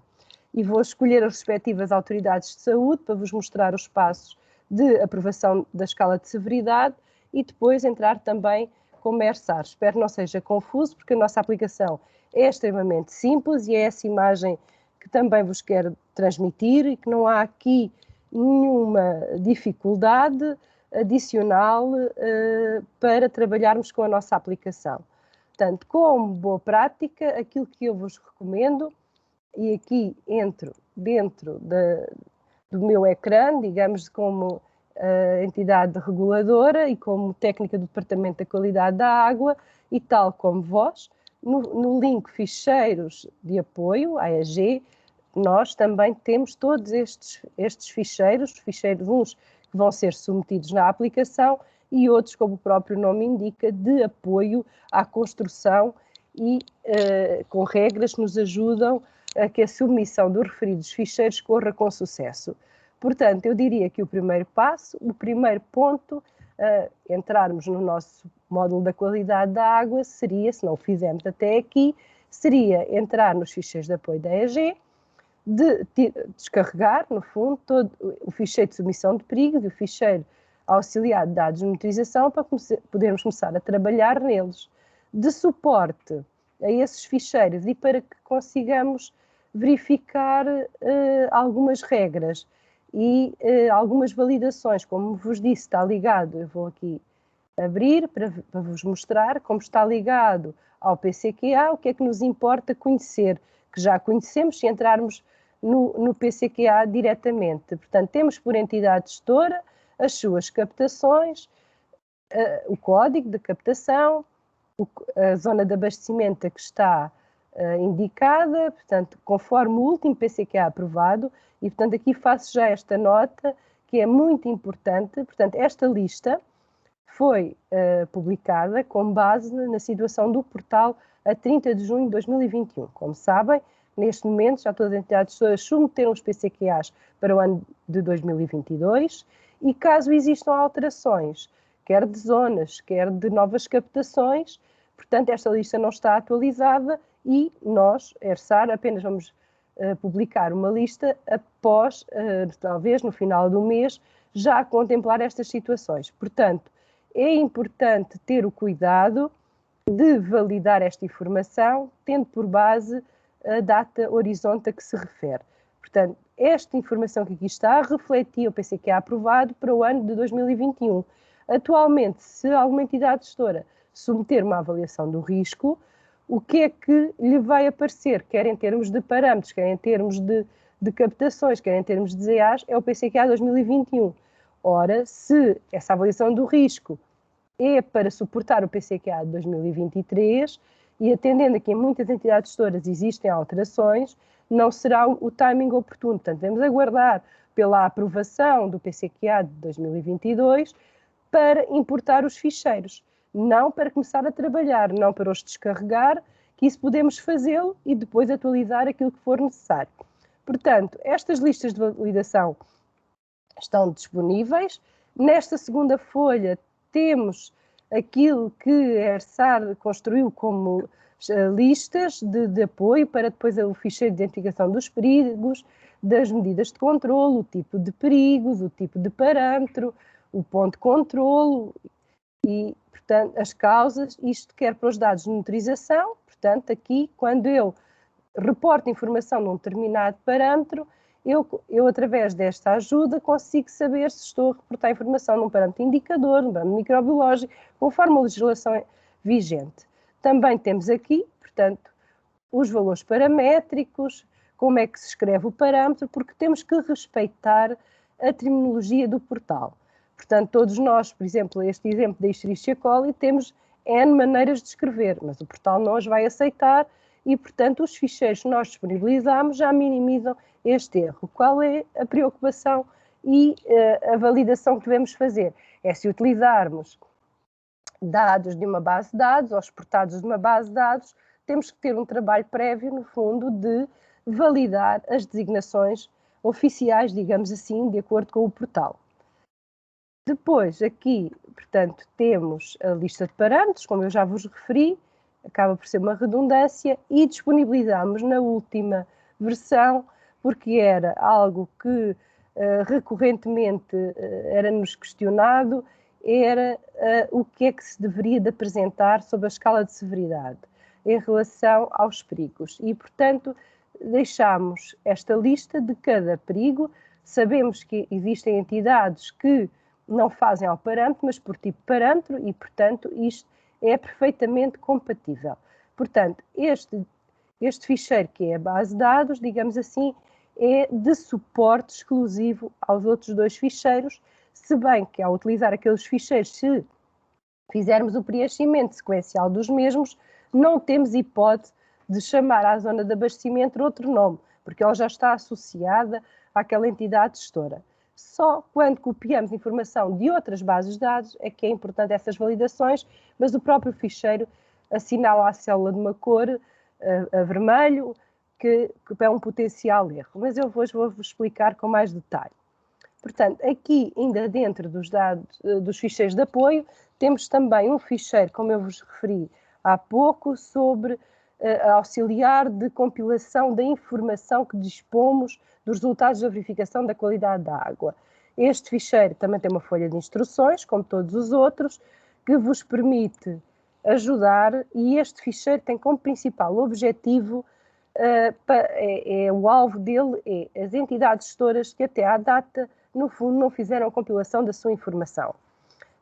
E vou escolher as respectivas autoridades de saúde para vos mostrar os passos de aprovação da escala de severidade e depois entrar também como ERSAR. Espero que não seja confuso, porque a nossa aplicação é extremamente simples e é essa imagem que também vos quero transmitir e que não há aqui nenhuma dificuldade adicional para trabalharmos com a nossa aplicação. Portanto, como boa prática, aquilo que eu vos recomendo, e aqui entro dentro do meu ecrã, digamos, como entidade reguladora e como técnica do Departamento da Qualidade da Água, e tal como vós, no link Ficheiros de Apoio, AEG, nós também temos todos estes ficheiros uns que vão ser submetidos na aplicação e outros, como o próprio nome indica, de apoio à construção e com regras que nos ajudam a que a submissão dos referidos ficheiros corra com sucesso. Portanto, eu diria que o primeiro passo, o primeiro ponto, entrarmos no nosso módulo da qualidade da água seria, se não o fizermos até aqui, seria entrar nos ficheiros de apoio da EG, descarregar, no fundo, todo o ficheiro de submissão de perigos e o ficheiro auxiliar de dados de monitorização para podermos começar a trabalhar neles. De suporte a esses ficheiros e para que consigamos verificar algumas regras e algumas validações, como vos disse, está ligado, eu vou aqui abrir para vos mostrar como está ligado ao PCQA, o que é que nos importa conhecer, que já conhecemos se entrarmos no PCQA diretamente. Portanto, temos por entidade gestora as suas captações, o código de captação, a zona de abastecimento a que está indicada, portanto, conforme o último PCQA aprovado, e portanto aqui faço já esta nota que é muito importante. Portanto, esta lista foi publicada com base na situação do portal a 30 de junho de 2021. Como sabem, neste momento já todas as entidades gestoras submeteram os PCQAs para o ano de 2022 e caso existam alterações, quer de zonas, quer de novas captações, portanto esta lista não está atualizada e nós, ERSAR, apenas vamos publicar uma lista após, talvez no final do mês, já contemplar estas situações. Portanto, é importante ter o cuidado de validar esta informação, tendo por base a data horizonte a que se refere. Portanto, esta informação que aqui está refletia o PCQA aprovado para o ano de 2021. Atualmente, se alguma entidade gestora submeter uma avaliação do risco, o que é que lhe vai aparecer, quer em termos de parâmetros, quer em termos de captações, quer em termos de ZAs, é o PCQA 2021. Ora, se essa avaliação do risco é para suportar o PCQA de 2023, e atendendo a que em muitas entidades gestoras existem alterações, não será o timing oportuno. Portanto, devemos aguardar pela aprovação do PCQA de 2022 para importar os ficheiros, não para começar a trabalhar, não para os descarregar, que isso podemos fazê-lo e depois atualizar aquilo que for necessário. Portanto, estas listas de validação estão disponíveis. Nesta segunda folha temos aquilo que a ERSAR construiu como listas de apoio para depois o ficheiro de identificação dos perigos, das medidas de controlo, o tipo de perigos, o tipo de parâmetro, o ponto de controlo e, portanto, as causas, isto quer para os dados de monitorização, portanto, aqui, quando eu reporto informação num determinado parâmetro, eu, através desta ajuda, consigo saber se estou a reportar informação num parâmetro indicador, num parâmetro microbiológico, conforme a legislação vigente. Também temos aqui, portanto, os valores paramétricos, como é que se escreve o parâmetro, porque temos que respeitar a terminologia do portal. Portanto, todos nós, por exemplo, este exemplo da Escherichia coli, temos N maneiras de escrever, mas o portal não os vai aceitar e, portanto, os ficheiros que nós disponibilizamos já minimizam este erro. Qual é a preocupação e a validação que devemos fazer? É se utilizarmos dados de uma base de dados ou exportados de uma base de dados, temos que ter um trabalho prévio, no fundo, de validar as designações oficiais, digamos assim, de acordo com o portal. Depois, aqui, portanto, temos a lista de parâmetros, como eu já vos referi, acaba por ser uma redundância, e disponibilizamos na última versão, porque era algo que recorrentemente era-nos questionado, era o que é que se deveria de apresentar sobre a escala de severidade em relação aos perigos. E, portanto, deixamos esta lista de cada perigo. Sabemos que existem entidades que não fazem ao parâmetro, mas por tipo de parâmetro e, portanto, isto é perfeitamente compatível. Portanto, este ficheiro, que é a base de dados, digamos assim, é de suporte exclusivo aos outros dois ficheiros, se bem que ao utilizar aqueles ficheiros, se fizermos o preenchimento sequencial dos mesmos, não temos hipótese de chamar à zona de abastecimento outro nome, porque ela já está associada àquela entidade gestora. Só quando copiamos informação de outras bases de dados é que é importante essas validações, mas o próprio ficheiro assinala a célula de uma cor a vermelho, que é um potencial erro. Mas eu vou-vos explicar com mais detalhe. Portanto, aqui, ainda dentro dos dados, dos ficheiros de apoio, temos também um ficheiro, como eu vos referi há pouco, sobre auxiliar de compilação da informação que dispomos dos resultados da verificação da qualidade da água. Este ficheiro também tem uma folha de instruções, como todos os outros, que vos permite ajudar, e este ficheiro tem como principal objetivo, o alvo dele é as entidades gestoras que até à data, no fundo, não fizeram a compilação da sua informação.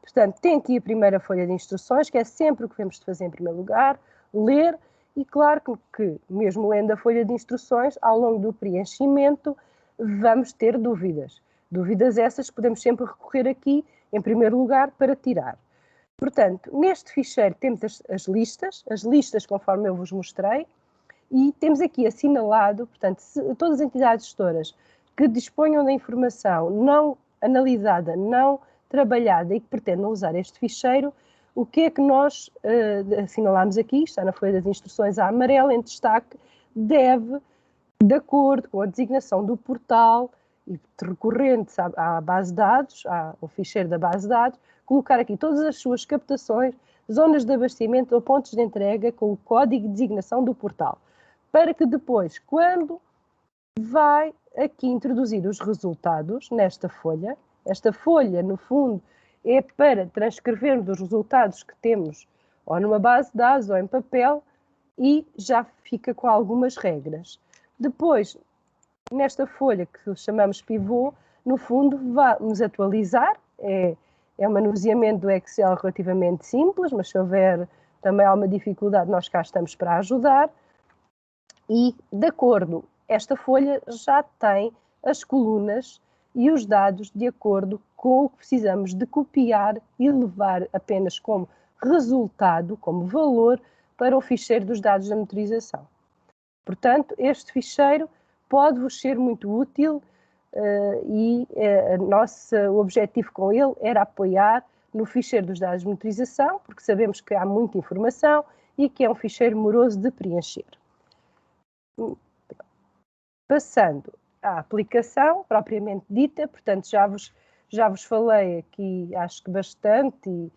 Portanto, tem aqui a primeira folha de instruções, que é sempre o que devemos de fazer em primeiro lugar, ler, e claro que, mesmo lendo a folha de instruções, ao longo do preenchimento, vamos ter dúvidas. Dúvidas essas que podemos sempre recorrer aqui, em primeiro lugar, para tirar. Portanto, neste ficheiro temos as listas conforme eu vos mostrei, e temos aqui assinalado, portanto, todas as entidades gestoras que disponham da informação não analisada, não trabalhada e que pretendam usar este ficheiro, o que é que nós assinalamos aqui, está na folha das instruções a amarelo, em destaque, deve, de acordo com a designação do portal e recorrente à base de dados, ao ficheiro da base de dados, colocar aqui todas as suas captações, zonas de abastecimento ou pontos de entrega com o código de designação do portal, para que depois, quando vai aqui introduzir os resultados nesta folha, esta folha, no fundo, é para transcrevermos os resultados que temos ou numa base de dados ou em papel e já fica com algumas regras. Depois, nesta folha que chamamos pivô, no fundo, vamos atualizar, é um manuseamento do Excel relativamente simples, mas se houver também alguma dificuldade, nós cá estamos para ajudar. E, de acordo, esta folha já tem as colunas e os dados de acordo com o que precisamos de copiar e levar apenas como resultado, como valor, para o ficheiro dos dados da monitorização. Portanto, este ficheiro pode-vos ser muito útil o objetivo com ele era apoiar no ficheiro dos dados de monitorização, porque sabemos que há muita informação e que é um ficheiro moroso de preencher. Passando à aplicação propriamente dita, portanto já vos falei aqui, acho que bastante,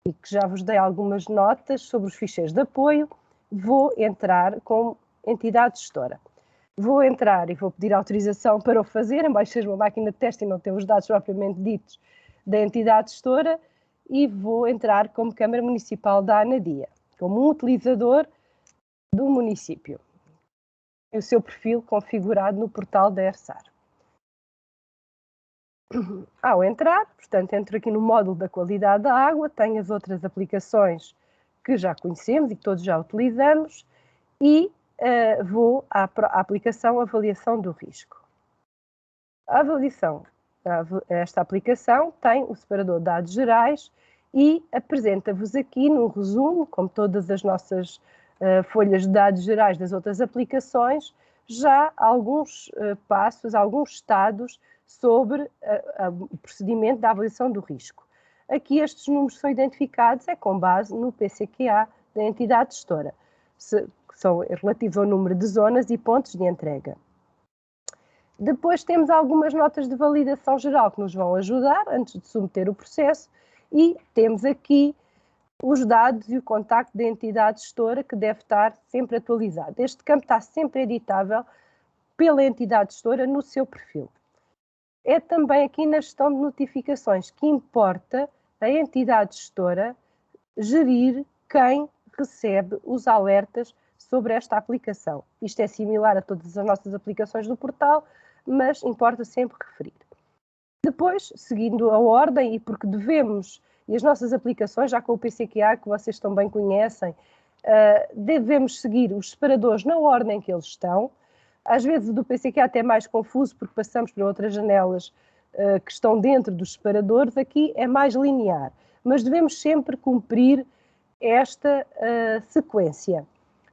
e que já vos dei algumas notas sobre os ficheiros de apoio. Vou entrar como entidade gestora. Vou entrar e vou pedir autorização para o fazer, embora seja uma máquina de teste e não tenha os dados propriamente ditos da entidade gestora, e vou entrar como Câmara Municipal da Anadia, como um utilizador do município. O seu perfil configurado no portal da ERSAR. Ao entrar, portanto, entro aqui no módulo da qualidade da água, tenho as outras aplicações que já conhecemos e que todos já utilizamos, e vou à aplicação Avaliação do Risco. Esta aplicação tem o separador de dados gerais e apresenta-vos aqui, num resumo, como todas as nossas folhas de dados gerais das outras aplicações, já alguns passos, alguns estados sobre o procedimento da avaliação do risco. Aqui estes números são identificados com base no PCQA da entidade gestora, que são relativos ao número de zonas e pontos de entrega. Depois temos algumas notas de validação geral que nos vão ajudar antes de submeter o processo, e temos aqui os dados e o contacto da entidade gestora, que deve estar sempre atualizado. Este campo está sempre editável pela entidade gestora no seu perfil. É também aqui na gestão de notificações que importa a entidade gestora gerir quem recebe os alertas sobre esta aplicação. Isto é similar a todas as nossas aplicações do portal, mas importa sempre referir. Depois, seguindo a ordem, e porque devemos, e as nossas aplicações, já com o PCQA, que vocês também conhecem, devemos seguir os separadores na ordem que eles estão. Às vezes o do PCQA até é mais confuso, porque passamos para outras janelas que estão dentro dos separadores. Aqui é mais linear, mas devemos sempre cumprir esta sequência.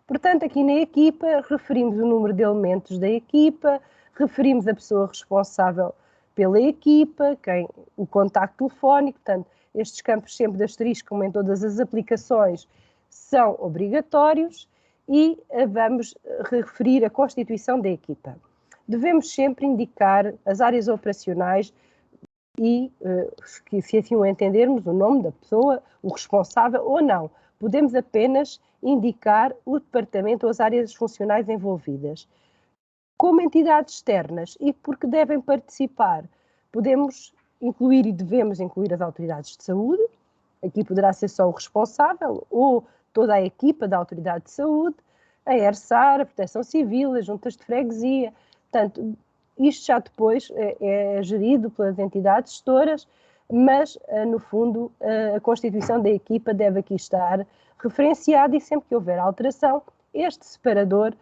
Portanto, aqui na equipa, referimos o número de elementos da equipa, referimos a pessoa responsável pela equipa, o contacto telefónico. Portanto, estes campos sempre de asterisco, como em todas as aplicações, são obrigatórios, e vamos referir a constituição da equipa. Devemos sempre indicar as áreas operacionais e, se assim o entendermos, o nome da pessoa, o responsável ou não. Podemos apenas indicar o departamento ou as áreas funcionais envolvidas. Como entidades externas, e porque devem participar, podemos incluir e devemos incluir as autoridades de saúde. Aqui poderá ser só o responsável ou toda a equipa da autoridade de saúde, a ERSAR, a Proteção Civil, as juntas de freguesia. Portanto, isto já depois é gerido pelas entidades gestoras, mas, no fundo, a constituição da equipa deve aqui estar referenciada, e sempre que houver alteração, este separador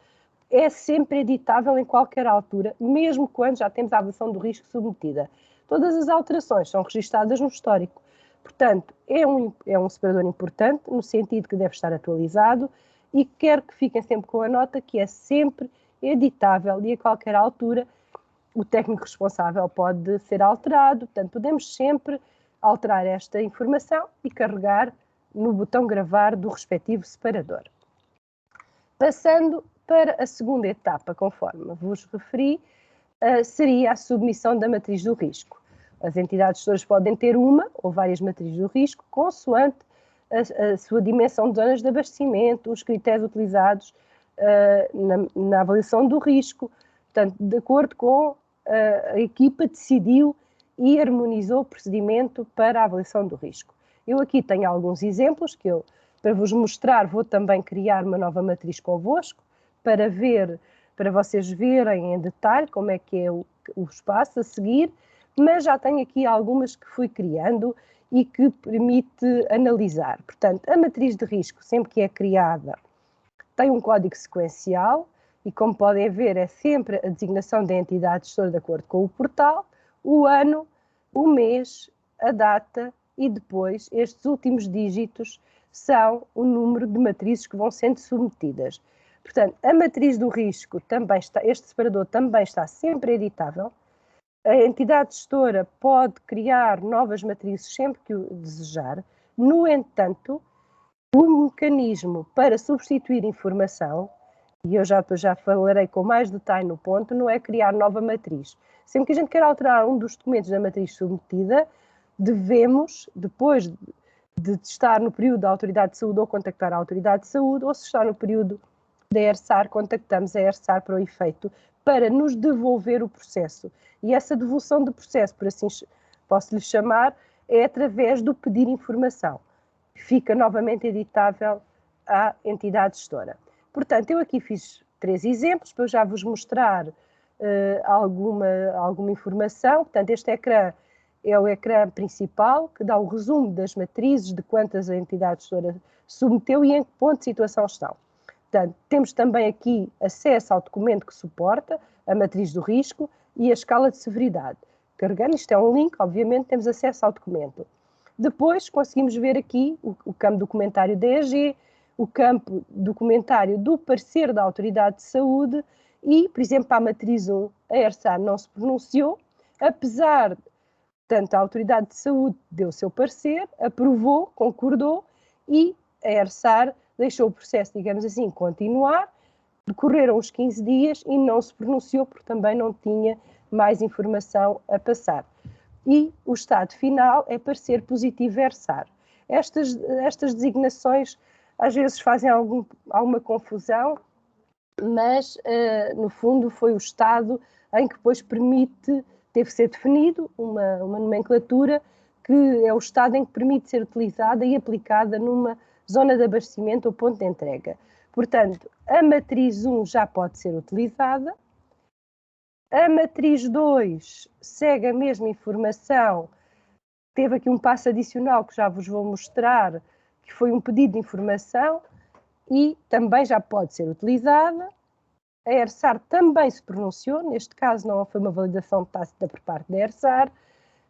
é sempre editável em qualquer altura, mesmo quando já temos a avaliação do risco submetida. Todas as alterações são registadas no histórico. Portanto, é um separador importante, no sentido que deve estar atualizado, e quero que fiquem sempre com a nota que é sempre editável, e a qualquer altura o técnico responsável pode ser alterado. Portanto, podemos sempre alterar esta informação e carregar no botão gravar do respectivo separador. Passando para a segunda etapa, conforme vos referi, seria a submissão da matriz do risco. As entidades gestoras podem ter uma ou várias matrizes do risco, consoante a sua dimensão de zonas de abastecimento, os critérios utilizados na avaliação do risco. Portanto, de acordo com a equipa decidiu e harmonizou o procedimento para a avaliação do risco. Eu aqui tenho alguns exemplos que para vos mostrar, vou também criar uma nova matriz convosco, para vocês verem em detalhe como é que é o espaço a seguir, mas já tenho aqui algumas que fui criando e que permite analisar. Portanto, a matriz de risco, sempre que é criada, tem um código sequencial e, como podem ver, é sempre a designação da entidade gestora de acordo com o portal, o ano, o mês, a data, e depois estes últimos dígitos são o número de matrizes que vão sendo submetidas. Portanto, a matriz do risco também está, este separador também está sempre editável. A entidade gestora pode criar novas matrizes sempre que o desejar. No entanto, o mecanismo para substituir informação, e eu já falarei com mais detalhe no ponto, não é criar nova matriz. Sempre que a gente quer alterar um dos documentos da matriz submetida, devemos, depois de estar no período da Autoridade de Saúde ou contactar a Autoridade de Saúde, ou se está no período da ERSAR, contactamos a ERSAR para o efeito, para nos devolver o processo. E essa devolução de processo, por assim posso lhe chamar, é através do pedir informação. Fica novamente editável à entidade gestora. Portanto, eu aqui fiz 3 exemplos para já vos mostrar alguma informação. Portanto, este ecrã é o ecrã principal, que dá o resumo das matrizes, de quantas a entidade gestora submeteu e em que ponto de situação estão. Portanto, temos também aqui acesso ao documento que suporta, a matriz do risco e a escala de severidade. Carregando, isto é um link, obviamente temos acesso ao documento. Depois conseguimos ver aqui o campo documentário da EG, o campo documentário do parecer da Autoridade de Saúde e, por exemplo, para a matriz 1, a ERSAR não se pronunciou, apesar, portanto, a Autoridade de Saúde deu o seu parecer, aprovou, concordou e a ERSAR deixou o processo, digamos assim, continuar. Decorreram os 15 dias e não se pronunciou porque também não tinha mais informação a passar. E o estado final é parecer positivo ERSAR. Estas designações às vezes fazem alguma confusão, mas no fundo foi o estado em que depois teve que ser definido uma nomenclatura que é o estado em que permite ser utilizada e aplicada numa zona de abastecimento ou ponto de entrega. Portanto, a matriz 1 já pode ser utilizada, a matriz 2 segue a mesma informação, teve aqui um passo adicional que já vos vou mostrar, que foi um pedido de informação e também já pode ser utilizada. A ERSAR também se pronunciou, neste caso não foi uma validação tácita por parte da ERSAR.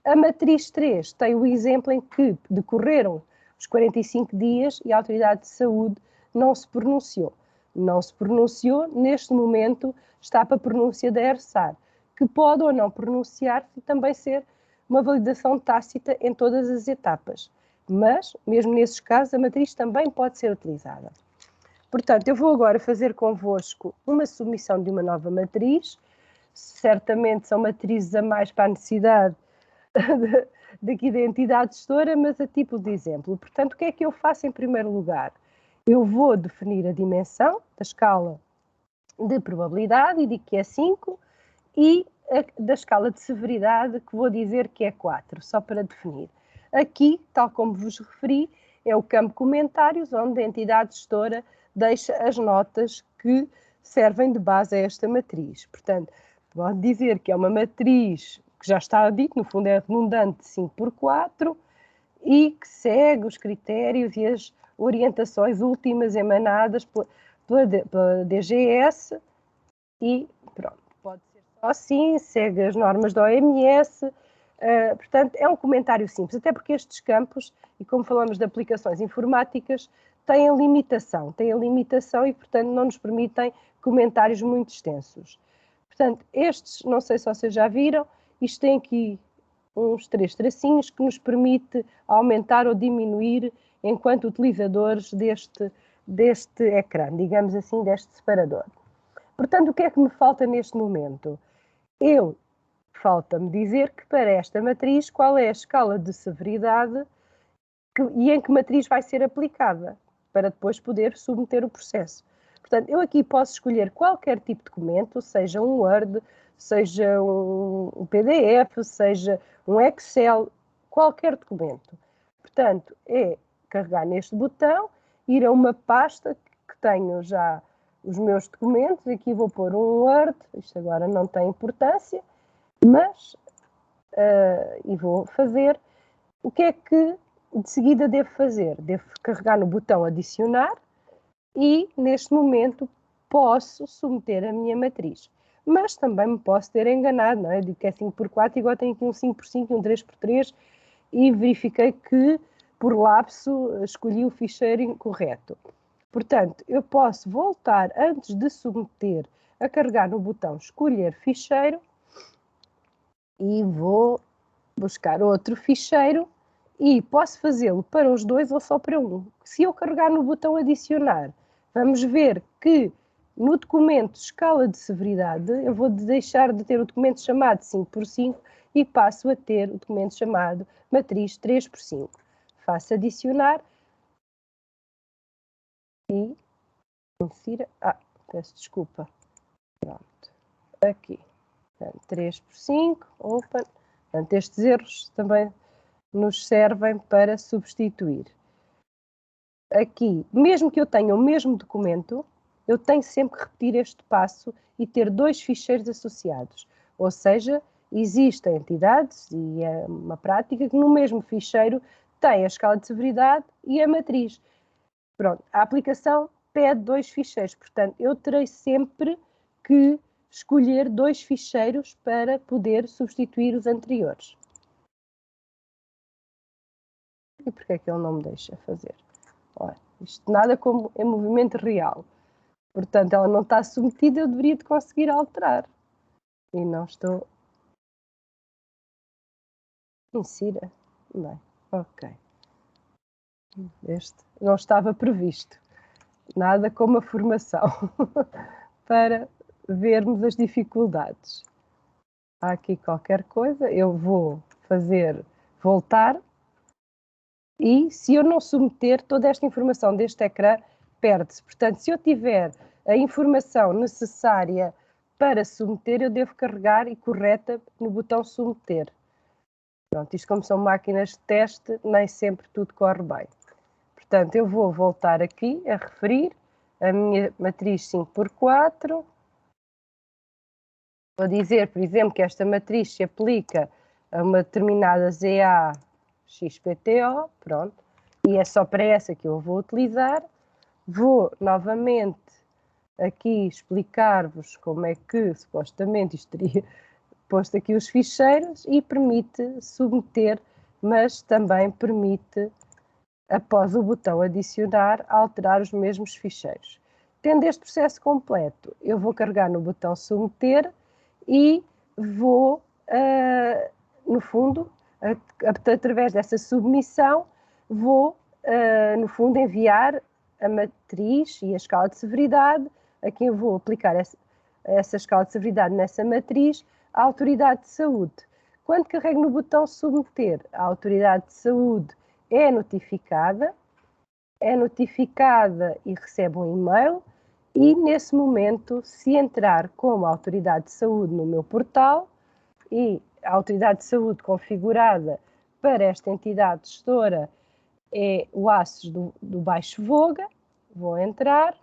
A matriz 3 tem o exemplo em que decorreram os 45 dias e a Autoridade de Saúde não se pronunciou. Não se pronunciou, neste momento está para a pronúncia da ERSAR, que pode ou não pronunciar-se e também ser uma validação tácita em todas as etapas. Mas, mesmo nesses casos, a matriz também pode ser utilizada. Portanto, eu vou agora fazer convosco uma submissão de uma nova matriz. Certamente são matrizes a mais para a necessidade daqui da entidade gestora, mas a título de exemplo. Portanto, o que é que eu faço em primeiro lugar? Eu vou definir a dimensão da escala de probabilidade e digo que é 5 e da escala de severidade que vou dizer que é 4, só para definir. Aqui, tal como vos referi, é o campo comentários, onde a entidade gestora deixa as notas que servem de base a esta matriz. Portanto, pode dizer que é uma matriz que já está dito, no fundo é redundante 5x4 e que segue os critérios e as orientações últimas emanadas pela DGS e pronto, pode ser só assim, segue as normas da OMS, portanto é um comentário simples, até porque estes campos, e como falamos de aplicações informáticas, têm limitação e portanto não nos permitem comentários muito extensos. Portanto, estes, não sei se vocês já viram, isto tem aqui uns 3 tracinhos que nos permite aumentar ou diminuir enquanto utilizadores deste ecrã, digamos assim, deste separador. Portanto, o que é que me falta neste momento? Falta-me dizer que para esta matriz qual é a escala de severidade e em que matriz vai ser aplicada, para depois poder submeter o processo. Portanto, eu aqui posso escolher qualquer tipo de documento, seja um Word, seja um PDF, seja um Excel, qualquer documento. Portanto, é carregar neste botão, ir a uma pasta que tenho já os meus documentos, aqui vou pôr um Word, isto agora não tem importância, mas, e vou fazer, o que é que de seguida devo fazer? Devo carregar no botão adicionar e, neste momento, posso submeter a minha matriz. Mas também me posso ter enganado, não é? Eu digo que é 5x4 e agora tenho aqui um 5x5 e um 3x3 e verifiquei que, por lapso, escolhi o ficheiro incorreto. Portanto, eu posso voltar, antes de submeter, a carregar no botão escolher ficheiro e vou buscar outro ficheiro e posso fazê-lo para os dois ou só para um. Se eu carregar no botão adicionar, vamos ver que no documento escala de severidade, eu vou deixar de ter o documento chamado 5x5 e passo a ter o documento chamado matriz 3x5. Faço adicionar e insira. Peço desculpa. Pronto. Aqui. 3x5, open. Portanto, estes erros também nos servem para substituir. Aqui, mesmo que eu tenha o mesmo documento, eu tenho sempre que repetir este passo e ter dois ficheiros associados. Ou seja, existem entidades, e é uma prática, que no mesmo ficheiro tem a escala de severidade e a matriz. Pronto, a aplicação pede dois ficheiros, portanto, eu terei sempre que escolher dois ficheiros para poder substituir os anteriores. E porquê é que ele não me deixa fazer? Olha, isto nada como em movimento real. Portanto, ela não está submetida, eu deveria de conseguir alterar. E não estou. Insira. Bem, ok. Este não estava previsto. Nada como a formação para vermos as dificuldades. Há aqui qualquer coisa, eu vou fazer voltar. E se eu não submeter, toda esta informação deste ecrã perde-se. Portanto, se eu tiver a informação necessária para submeter, eu devo carregar e correta no botão submeter. Pronto, isto como são máquinas de teste, nem sempre tudo corre bem. Portanto, eu vou voltar aqui a referir a minha matriz 5x4. Vou dizer, por exemplo, que esta matriz se aplica a uma determinada ZA XPTO, pronto, e é só para essa que eu vou utilizar. Vou novamente aqui explicar-vos como é que supostamente isto teria posto aqui os ficheiros e permite submeter, mas também permite, após o botão adicionar, alterar os mesmos ficheiros. Tendo este processo completo, eu vou carregar no botão submeter e vou, no fundo, através dessa submissão, vou, no fundo, enviar a matriz e a escala de severidade, a quem eu vou aplicar essa escala de severidade nessa matriz, à autoridade de saúde. Quando carrego no botão submeter, a autoridade de saúde é notificada e recebe um e-mail, e nesse momento, se entrar como autoridade de saúde no meu portal e a autoridade de saúde configurada para esta entidade gestora é o ACES do Baixo Voga, vou entrar.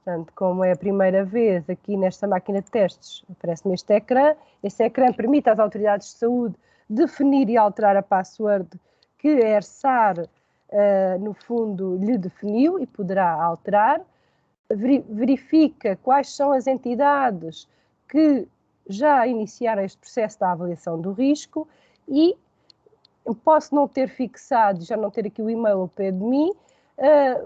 Portanto, como é a primeira vez aqui nesta máquina de testes, aparece-me este ecrã. Este ecrã permite às autoridades de saúde definir e alterar a password que a ERSAR, no fundo, lhe definiu e poderá alterar. Verifica quais são as entidades que já iniciaram este processo da avaliação do risco e posso não ter fixado, já não ter aqui o e-mail ao pé de mim,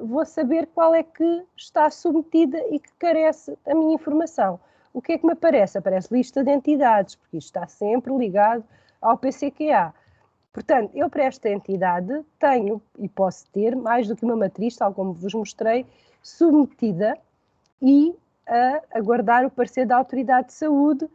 vou saber qual é que está submetida e que carece a minha informação. O que é que me aparece? Aparece lista de entidades, porque isto está sempre ligado ao PCQA. Portanto, eu para esta entidade tenho e posso ter mais do que uma matriz, tal como vos mostrei, submetida e a aguardar o parecer da autoridade de saúde,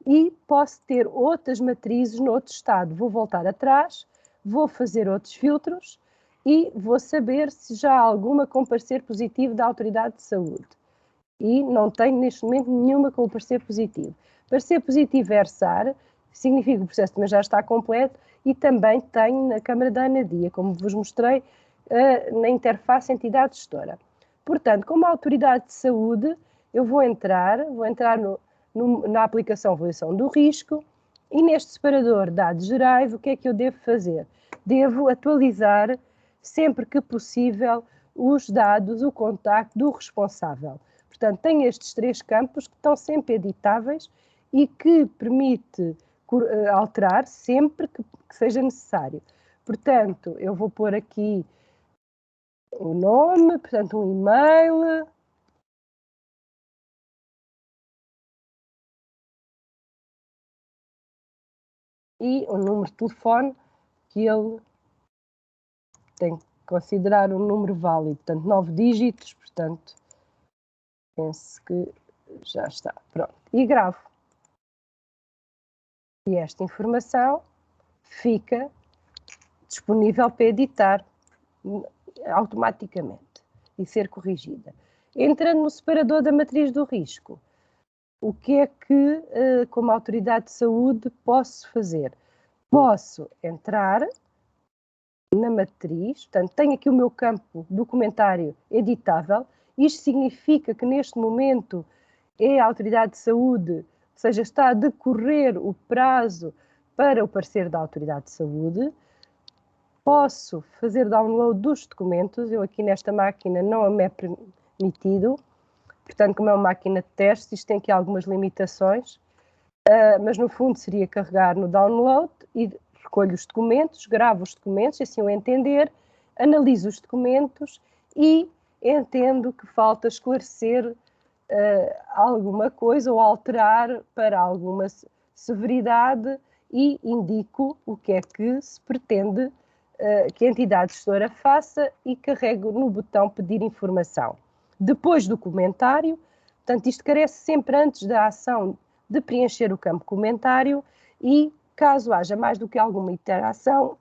e posso ter outras matrizes noutro estado. Vou voltar atrás, vou fazer outros filtros e vou saber se já há alguma com parecer positivo da autoridade de saúde. E não tenho neste momento nenhuma com o parecer positivo. Parecer positivo é ERSAR, significa que o processo também já está completo, e também tenho na Câmara da Anadia, como vos mostrei, na interface entidade gestora. Portanto, como autoridade de saúde, eu vou entrar na aplicação avaliação do risco, e neste separador dados gerais, o que é que eu devo fazer? Devo atualizar, sempre que possível, os dados, o contacto do responsável. Portanto, tenho estes três campos que estão sempre editáveis e que permite alterar sempre que seja necessário. Portanto, eu vou pôr aqui o nome, portanto, um e-mail, e o número de telefone que ele tem que considerar um número válido, portanto 9 dígitos, portanto penso que já está, pronto, e gravo. E esta informação fica disponível para editar automaticamente e ser corrigida. Entrando no separador da matriz do risco, o que é que, como autoridade de saúde, posso fazer? Posso entrar na matriz, portanto, tenho aqui o meu campo documentário editável. Isto significa que neste momento é a autoridade de saúde, ou seja, está a decorrer o prazo para o parecer da autoridade de saúde. Posso fazer download dos documentos, eu aqui nesta máquina não me é permitido, portanto, como é uma máquina de teste, isto tem aqui algumas limitações, mas no fundo seria carregar no download e recolho os documentos, gravo os documentos, assim eu entender, analiso os documentos e entendo que falta esclarecer alguma coisa ou alterar para alguma severidade e indico o que é que se pretende que a entidade gestora faça e carrego no botão pedir informação. Depois do comentário, portanto isto carece sempre antes da ação de preencher o campo comentário e caso haja mais do que alguma interação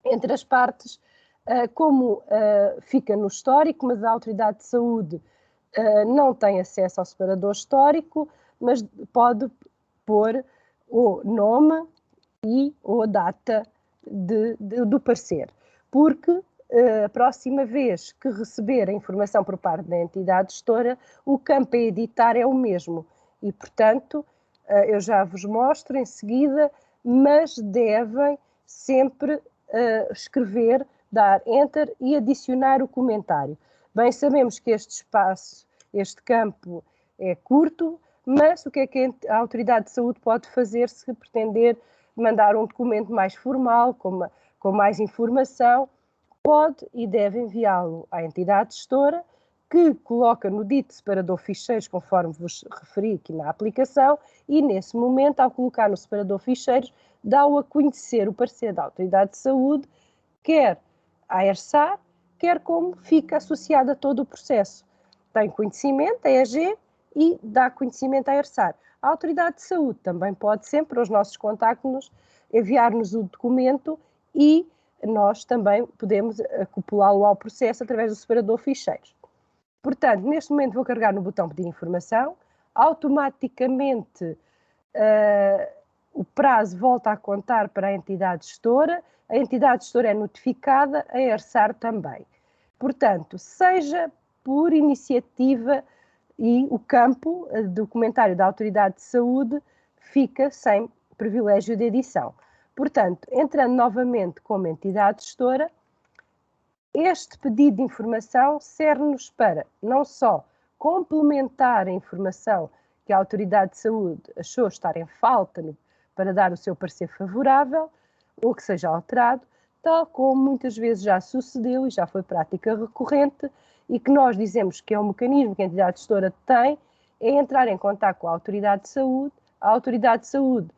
entre as partes, como fica no histórico, mas a autoridade de saúde não tem acesso ao separador histórico, mas pode pôr o nome e ou a data do parecer, porque a próxima vez que receber a informação por parte da entidade gestora, o campo a editar é o mesmo e, portanto, eu já vos mostro em seguida, mas devem sempre escrever, dar enter e adicionar o comentário. Bem, sabemos que este espaço, este campo é curto, mas o que é que a autoridade de saúde pode fazer se pretender mandar um documento mais formal, com mais informação? Pode e deve enviá-lo à entidade gestora, que coloca no dito separador ficheiros, conforme vos referi aqui na aplicação, e nesse momento, ao colocar no separador ficheiros, dá-o a conhecer o parecer da autoridade de saúde, quer à ERSAR, quer como fica associado a todo o processo. Tem conhecimento, a EG, e dá conhecimento à ERSAR. A autoridade de saúde também pode sempre, aos nossos contactos, enviar-nos o documento e nós também podemos acoplá-lo ao processo através do separador ficheiros. Portanto, neste momento vou carregar no botão pedir informação, automaticamente o prazo volta a contar para a entidade gestora, a entidade gestora é notificada, a ERSAR também. Portanto, seja por iniciativa e o campo documentário da autoridade de saúde fica sem privilégio de edição. Portanto, entrando novamente como entidade gestora, este pedido de informação serve-nos para não só complementar a informação que a autoridade de saúde achou estar em falta para dar o seu parecer favorável ou que seja alterado, tal como muitas vezes já sucedeu e já foi prática recorrente e que nós dizemos que é um mecanismo que a entidade gestora tem, é entrar em contato com a autoridade de saúde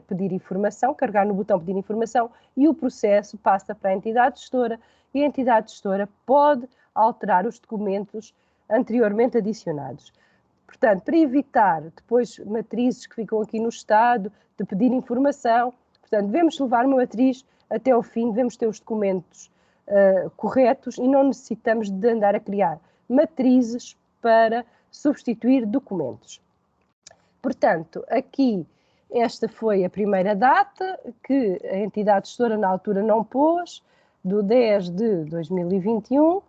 pedir informação, carregar no botão pedir informação e o processo passa para a entidade gestora e a entidade gestora pode alterar os documentos anteriormente adicionados. Portanto, para evitar depois matrizes que ficam aqui no estado de pedir informação, portanto, devemos levar uma matriz até ao fim, devemos ter os documentos corretos e não necessitamos de andar a criar matrizes para substituir documentos. Portanto, aqui esta foi a primeira data que a entidade gestora na altura não pôs, do 10 de 2021,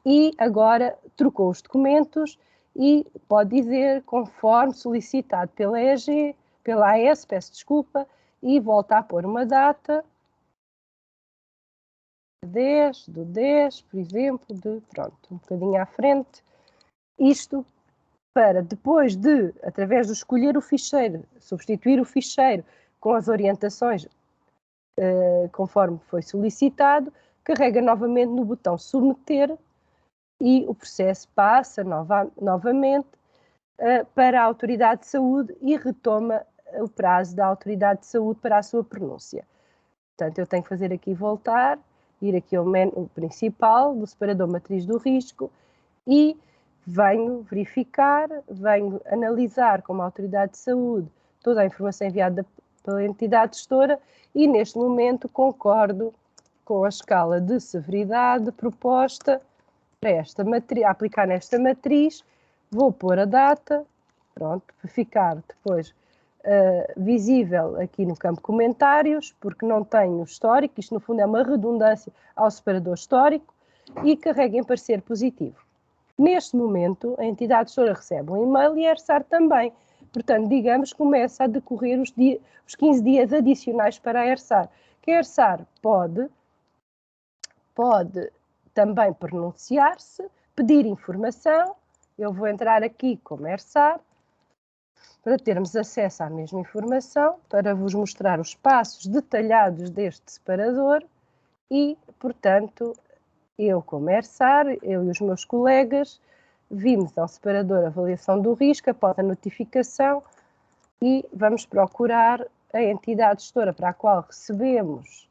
e agora trocou os documentos e pode dizer conforme solicitado pela EG, pela AS, peço desculpa, e volta a pôr uma data, 10 do 10, por exemplo, pronto, um bocadinho à frente, isto para depois de, através de escolher o ficheiro, substituir o ficheiro com as orientações conforme foi solicitado, carrega novamente no botão submeter e o processo passa novamente para a autoridade de saúde e retoma o prazo da autoridade de saúde para a sua pronúncia. Portanto, eu tenho que fazer aqui voltar, ir aqui ao menu principal do separador matriz do risco e venho verificar, venho analisar como autoridade de saúde toda a informação enviada pela entidade gestora e, neste momento, concordo com a escala de severidade proposta para esta matriz, aplicar nesta matriz. Vou pôr a data, pronto, para ficar depois visível aqui no campo comentários, porque não tenho histórico, isto no fundo é uma redundância ao separador histórico, e carrego em parecer positivo. Neste momento, a entidade gestora recebe um e-mail e a ERSAR também. Portanto, digamos, começa a decorrer os 15 dias adicionais para a ERSAR, que a ERSAR pode também pronunciar-se, pedir informação. Eu vou entrar aqui como ERSAR, para termos acesso à mesma informação, para vos mostrar os passos detalhados deste separador e, portanto, eu como ERSAR, eu e os meus colegas, vimos ao separador avaliação do risco após a notificação e vamos procurar a entidade gestora para a qual recebemos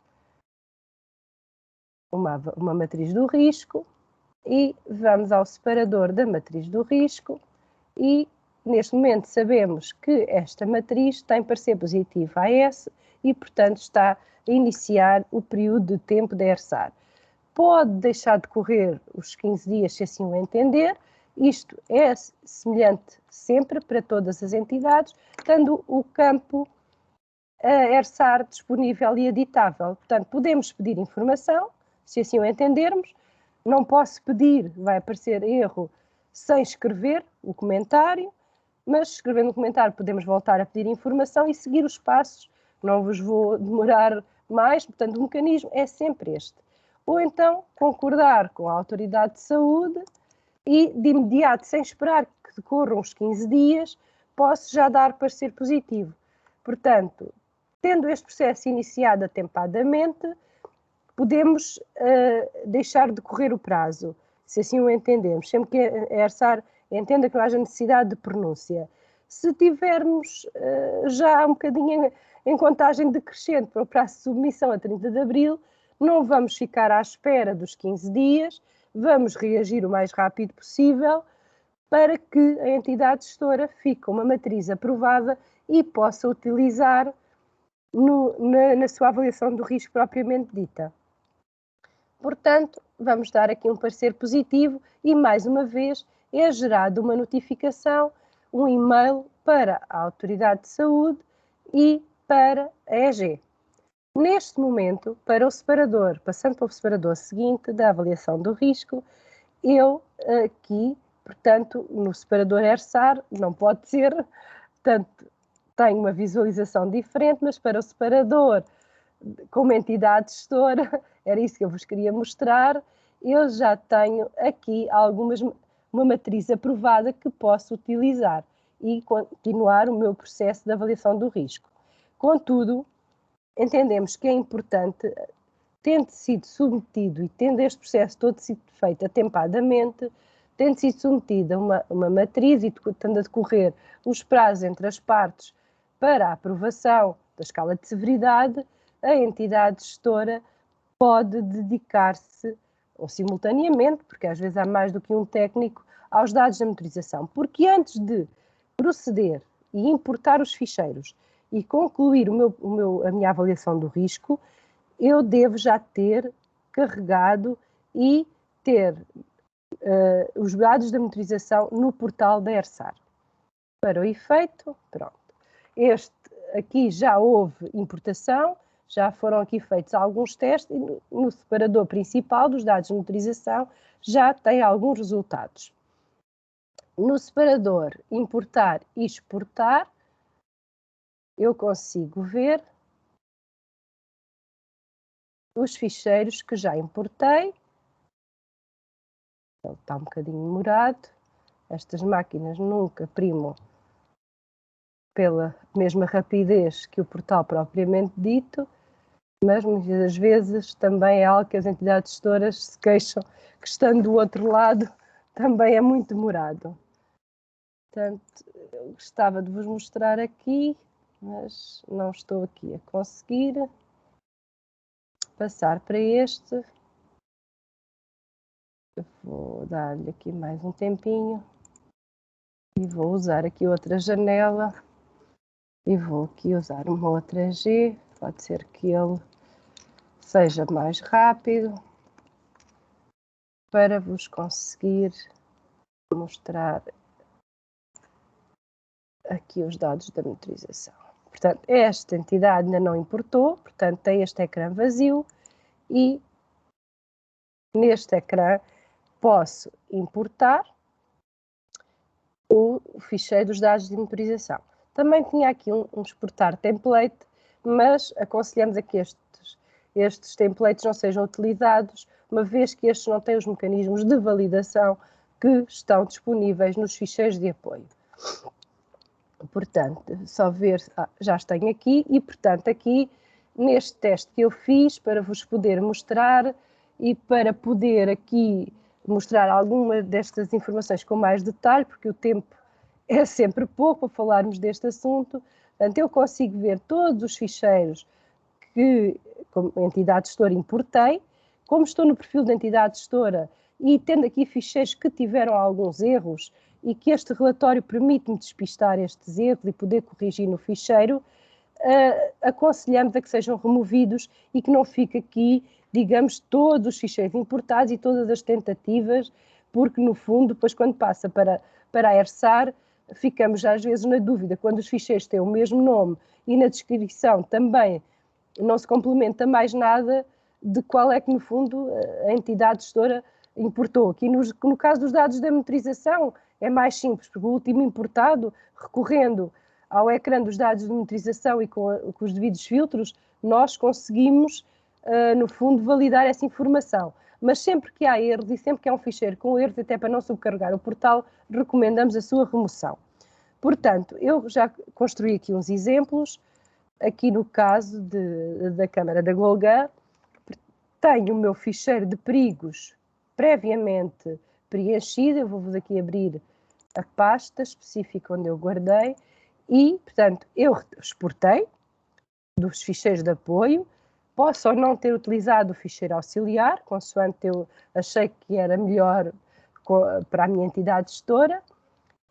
uma matriz do risco e vamos ao separador da matriz do risco e neste momento sabemos que esta matriz tem parecer positivo AS e, portanto, está a iniciar o período de tempo da ERSAR. Pode deixar de correr os 15 dias se assim o entender. Isto é semelhante sempre para todas as entidades, tendo o campo ERSAR disponível e editável. Portanto, podemos pedir informação, se assim o entendermos. Não posso pedir, vai aparecer erro, sem escrever o comentário, mas escrevendo o comentário podemos voltar a pedir informação e seguir os passos. Não vos vou demorar mais, portanto, o mecanismo é sempre este. Ou então concordar com a autoridade de saúde e de imediato, sem esperar que decorram os 15 dias, posso já dar parecer positivo. Portanto, tendo este processo iniciado atempadamente, podemos deixar de correr o prazo, se assim o entendemos, sempre que a ERSAR entenda que não haja necessidade de pronúncia. Se tivermos já um bocadinho em contagem decrescente para o prazo de submissão a 30 de abril, não vamos ficar à espera dos 15 dias, vamos reagir o mais rápido possível para que a entidade gestora fique com uma matriz aprovada e possa utilizar na sua avaliação do risco propriamente dita. Portanto, vamos dar aqui um parecer positivo e, mais uma vez, é gerada uma notificação, um e-mail para a Autoridade de Saúde e para a EG. Neste momento, para o separador, passando para o separador seguinte da avaliação do risco, eu aqui, portanto, no separador ERSAR, não pode ser, portanto, tenho uma visualização diferente, mas para o separador como entidade gestora, era isso que eu vos queria mostrar, eu já tenho aqui uma matriz aprovada que posso utilizar e continuar o meu processo de avaliação do risco. Contudo, entendemos que é importante, tendo sido submetido e tendo este processo todo sido feito atempadamente, tendo sido submetida uma matriz e tendo a decorrer os prazos entre as partes para a aprovação da escala de severidade, a entidade gestora pode dedicar-se, ou simultaneamente, porque às vezes há mais do que um técnico, aos dados da monitorização. Porque antes de proceder e importar os ficheiros e concluir a minha avaliação do risco, eu devo já ter carregado e ter os dados da monitorização no portal da ERSAR. Para o efeito, pronto. Aqui já houve importação, já foram aqui feitos alguns testes e no separador principal dos dados de monitorização já tem alguns resultados. No separador importar e exportar, eu consigo ver os ficheiros que já importei. Ele está um bocadinho demorado. Estas máquinas nunca primam pela mesma rapidez que o portal propriamente dito, mas muitas das vezes também é algo que as entidades gestoras se queixam que, estando do outro lado, também é muito demorado. Portanto, eu gostava de vos mostrar aqui, mas não estou aqui a conseguir passar para este. Eu vou dar-lhe aqui mais um tempinho e vou usar aqui outra janela e vou aqui usar uma outra G. Pode ser que ele seja mais rápido para vos conseguir mostrar aqui os dados da monitorização. Portanto, esta entidade ainda não importou, portanto, tem este ecrã vazio e neste ecrã posso importar o ficheiro dos dados de monitorização. Também tinha aqui um exportar template, mas aconselhamos a que estes templates não sejam utilizados, uma vez que estes não têm os mecanismos de validação que estão disponíveis nos ficheiros de apoio. Portanto, só ver, já os tenho aqui e, portanto, aqui neste teste que eu fiz para vos poder mostrar e para poder aqui mostrar alguma destas informações com mais detalhe, porque o tempo é sempre pouco para falarmos deste assunto. Portanto, eu consigo ver todos os ficheiros que, como entidade gestora, importei. Como estou no perfil da entidade gestora e tendo aqui ficheiros que tiveram alguns erros e que este relatório permite-me despistar estes erros e poder corrigir no ficheiro, aconselhamos a que sejam removidos e que não fique aqui, digamos, todos os ficheiros importados e todas as tentativas, porque no fundo, depois quando passa para a ERSAR, ficamos às vezes na dúvida, quando os ficheiros têm o mesmo nome e na descrição também não se complementa mais nada de qual é que no fundo a entidade gestora importou. Aqui no caso dos dados da monitorização é mais simples, porque o último importado, recorrendo ao ecrã dos dados de monitorização e com os devidos filtros, nós conseguimos, no fundo, validar essa informação. Mas sempre que há erros e sempre que há um ficheiro com erros, até para não subcarregar o portal, recomendamos a sua remoção. Portanto, eu já construí aqui uns exemplos. Aqui no caso da câmara da Golgã, tenho o meu ficheiro de perigos previamente preenchido. Eu vou-vos aqui abrir a pasta específica onde eu guardei e, portanto, eu exportei dos ficheiros de apoio. Posso ou não ter utilizado o ficheiro auxiliar, consoante eu achei que era melhor para a minha entidade gestora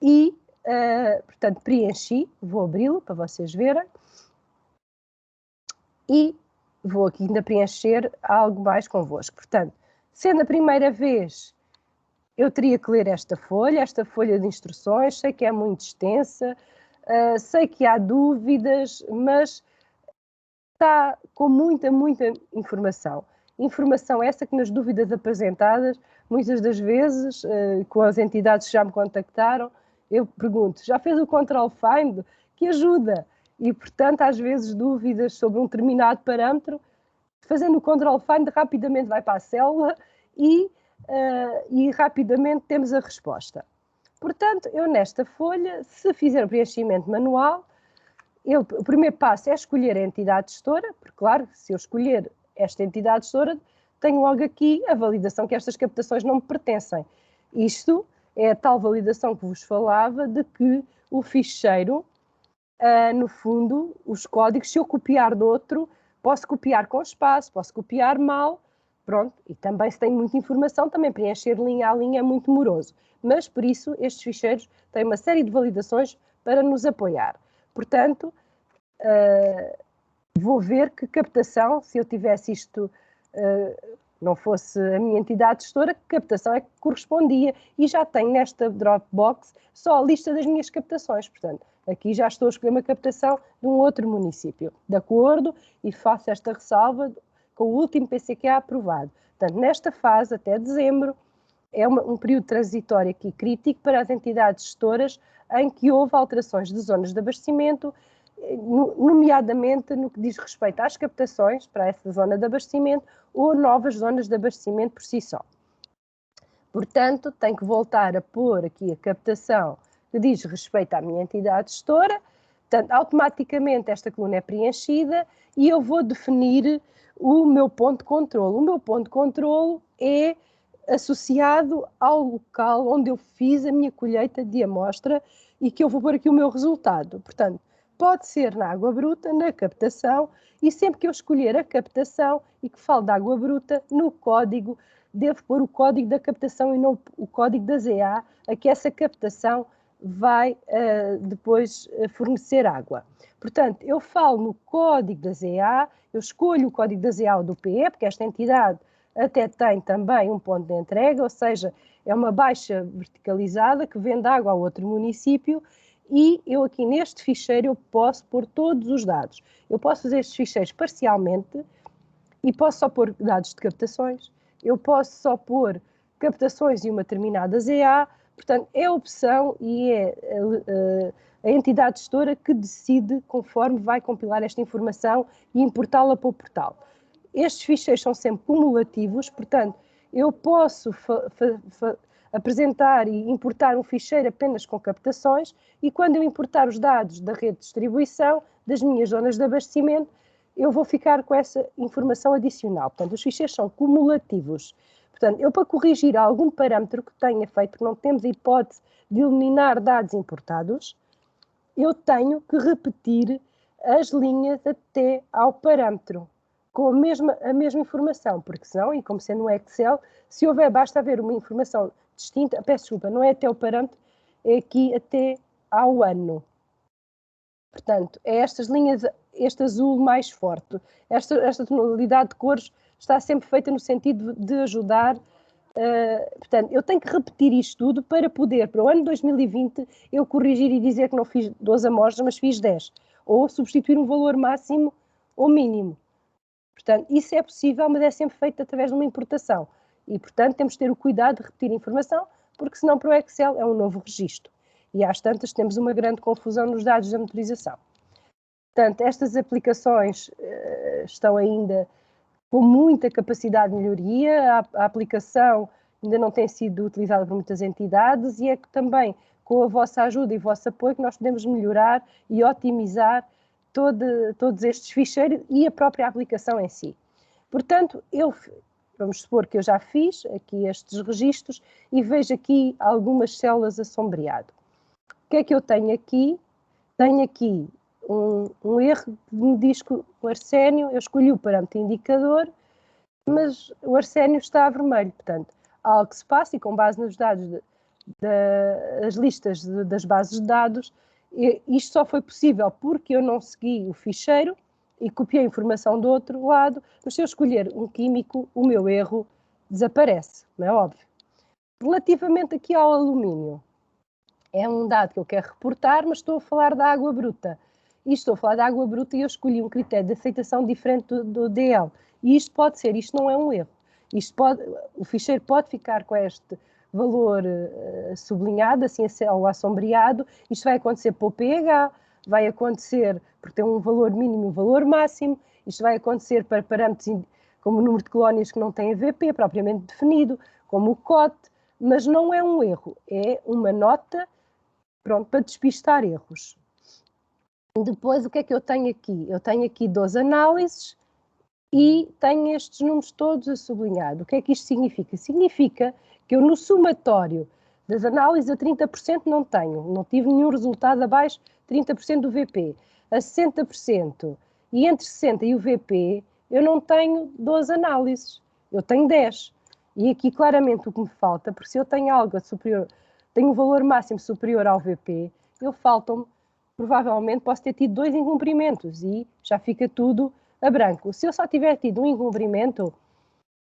e, portanto, preenchi. Vou abri-lo para vocês verem. E vou aqui ainda preencher algo mais convosco. Portanto, sendo a primeira vez, eu teria que ler esta folha de instruções, sei que é muito extensa, sei que há dúvidas, mas está com muita informação. Informação essa que nas dúvidas apresentadas, muitas das vezes, com as entidades que já me contactaram, eu pergunto, já fez o control find? Que ajuda! E, portanto, às vezes dúvidas sobre um determinado parâmetro, fazendo o control find rapidamente vai para a célula e rapidamente temos a resposta. Portanto, eu nesta folha, se fizer o preenchimento manual, o primeiro passo é escolher a entidade gestora, porque, claro, se eu escolher esta entidade gestora, tenho logo aqui a validação que estas captações não me pertencem. Isto é a tal validação que vos falava de que o ficheiro, no fundo, os códigos, se eu copiar de outro, posso copiar com espaço, posso copiar mal, pronto, e também se tem muita informação, também preencher linha a linha é muito moroso. Mas, por isso, estes ficheiros têm uma série de validações para nos apoiar. Portanto, vou ver que captação, se eu tivesse isto, não fosse a minha entidade gestora, que captação é que correspondia, e já tenho nesta Dropbox só a lista das minhas captações. Portanto, aqui já estou a escolher uma captação de um outro município, de acordo, e faço esta ressalva com o último PCQA aprovado. Portanto, nesta fase, até dezembro, é um período transitório aqui crítico para as entidades gestoras em que houve alterações de zonas de abastecimento, nomeadamente no que diz respeito às captações para essa zona de abastecimento ou novas zonas de abastecimento por si só. Portanto, tenho que voltar a pôr aqui a captação que diz respeito à minha entidade gestora. Portanto, automaticamente esta coluna é preenchida e eu vou definir o meu ponto de controlo. O meu ponto de controlo é associado ao local onde eu fiz a minha colheita de amostra e que eu vou pôr aqui o meu resultado. Portanto, pode ser na água bruta, na captação, e sempre que eu escolher a captação e que falo de água bruta, no código, devo pôr o código da captação e não o código da ZA, a que essa captação vai depois fornecer água. Portanto, eu falo no código da ZA, eu escolho o código da ZA ou do PE, porque esta entidade até tem também um ponto de entrega, ou seja, é uma baixa verticalizada que vende água a outro município, e eu aqui neste ficheiro eu posso pôr todos os dados. Eu posso fazer estes ficheiros parcialmente e posso só pôr dados de captações, eu posso só pôr captações e uma determinada ZA, portanto é a opção e é a entidade gestora que decide conforme vai compilar esta informação e importá-la para o portal. Estes ficheiros são sempre cumulativos, portanto eu posso apresentar e importar um ficheiro apenas com captações e quando eu importar os dados da rede de distribuição, das minhas zonas de abastecimento, eu vou ficar com essa informação adicional. Portanto, os ficheiros são cumulativos. Portanto, eu para corrigir algum parâmetro que tenha feito, porque não temos a hipótese de eliminar dados importados, eu tenho que repetir as linhas até ao parâmetro, com a mesma informação, porque senão, e como sendo um Excel, se houver, basta haver uma informação distinta, peço desculpa, não é até o parâmetro, é aqui até ao ano. Portanto, é estas linhas, este azul mais forte. Esta tonalidade de cores está sempre feita no sentido de ajudar. Portanto, eu tenho que repetir isto tudo para poder, para o ano 2020, eu corrigir e dizer que não fiz 12 amostras, mas fiz 10. Ou substituir um valor máximo ou mínimo. Portanto, isso é possível, mas é sempre feito através de uma importação. E, portanto, temos de ter o cuidado de repetir a informação, porque senão para o Excel é um novo registro. E às tantas temos uma grande confusão nos dados da motorização. Portanto, estas aplicações estão ainda com muita capacidade de melhoria, a aplicação ainda não tem sido utilizada por muitas entidades e é que também com a vossa ajuda e o vosso apoio que nós podemos melhorar e otimizar todos estes ficheiros e a própria aplicação em si. Portanto, vamos supor que eu já fiz aqui estes registros e vejo aqui algumas células a sombreado. O que é que eu tenho aqui? Tenho aqui um erro que me diz que o arsénio, eu escolhi o parâmetro indicador, mas o arsénio está a vermelho, portanto, há algo que se passa e com base nos dados das listas das bases de dados, isto só foi possível porque eu não segui o ficheiro e copiei a informação do outro lado, mas se eu escolher um químico, o meu erro desaparece, não é óbvio. Relativamente aqui ao alumínio, é um dado que eu quero reportar, mas estou a falar da água bruta. E estou a falar da água bruta e eu escolhi um critério de aceitação diferente do DL. E isto pode ser, isto não é um erro. O ficheiro pode ficar com este valor sublinhado, assim ou assombreado. Isto vai acontecer para o pH, vai acontecer porque tem um valor mínimo e um valor máximo. Isto vai acontecer para parâmetros como o número de colónias que não têm VP propriamente definido, como o COT, mas não é um erro, é uma nota para despistar erros. Depois, o que é que eu tenho aqui? Eu tenho aqui 12 análises e tenho estes números todos a sublinhar. O que é que isto significa? Significa que eu no somatório das análises a 30% não tive nenhum resultado abaixo de 30% do VP. A 60% e entre 60% e o VP eu não tenho 12 análises, eu tenho 10. E aqui claramente o que me falta, porque se eu tenho algo superior, tenho um valor máximo superior ao VP, faltam-me, provavelmente posso ter tido 2 incumprimentos e já fica tudo a branco. Se eu só tiver tido um incumprimento,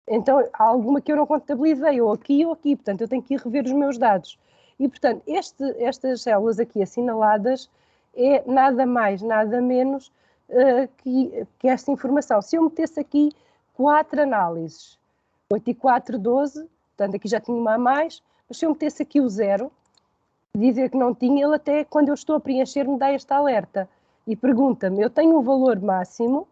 então há alguma que eu não contabilizei, ou aqui, portanto eu tenho que ir rever os meus dados. E portanto estas células aqui assinaladas é nada mais, nada menos que esta informação. Se eu metesse aqui 4 análises, 8 e 4, 12, portanto aqui já tinha uma a mais, mas se eu metesse aqui o 0, dizer que não tinha, ele até quando eu estou a preencher me dá esta alerta e pergunta-me, eu tenho um valor máximo,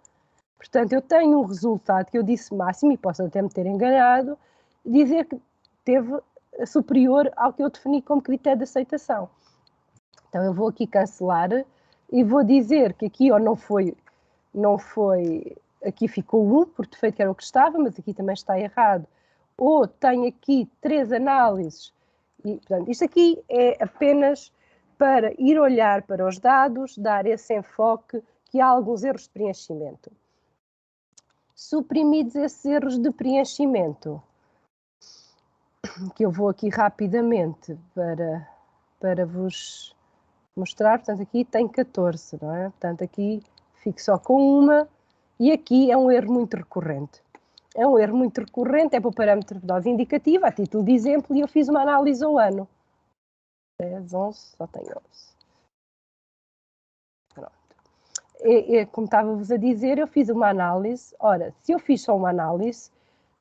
portanto eu tenho um resultado que eu disse máximo e posso até me ter enganado, dizer que teve superior ao que eu defini como critério de aceitação. Então eu vou aqui cancelar e vou dizer que aqui ou não foi, aqui ficou 1, por defeito que era o que estava, mas aqui também está errado. Ou tenho aqui 3 análises, e, portanto, isto aqui é apenas para ir olhar para os dados, dar esse enfoque que há alguns erros de preenchimento. Suprimidos esses erros de preenchimento, que eu vou aqui rapidamente para vos mostrar, portanto aqui tem 14, não é? Portanto aqui fico só com uma, e aqui é um erro muito recorrente. É um erro muito recorrente, é para o parâmetro de dose indicativa, a título de exemplo, e eu fiz uma análise ao ano. 10, 11, só tenho 11. Pronto. Como estava-vos a dizer, eu fiz uma análise. Ora, se eu fiz só uma análise,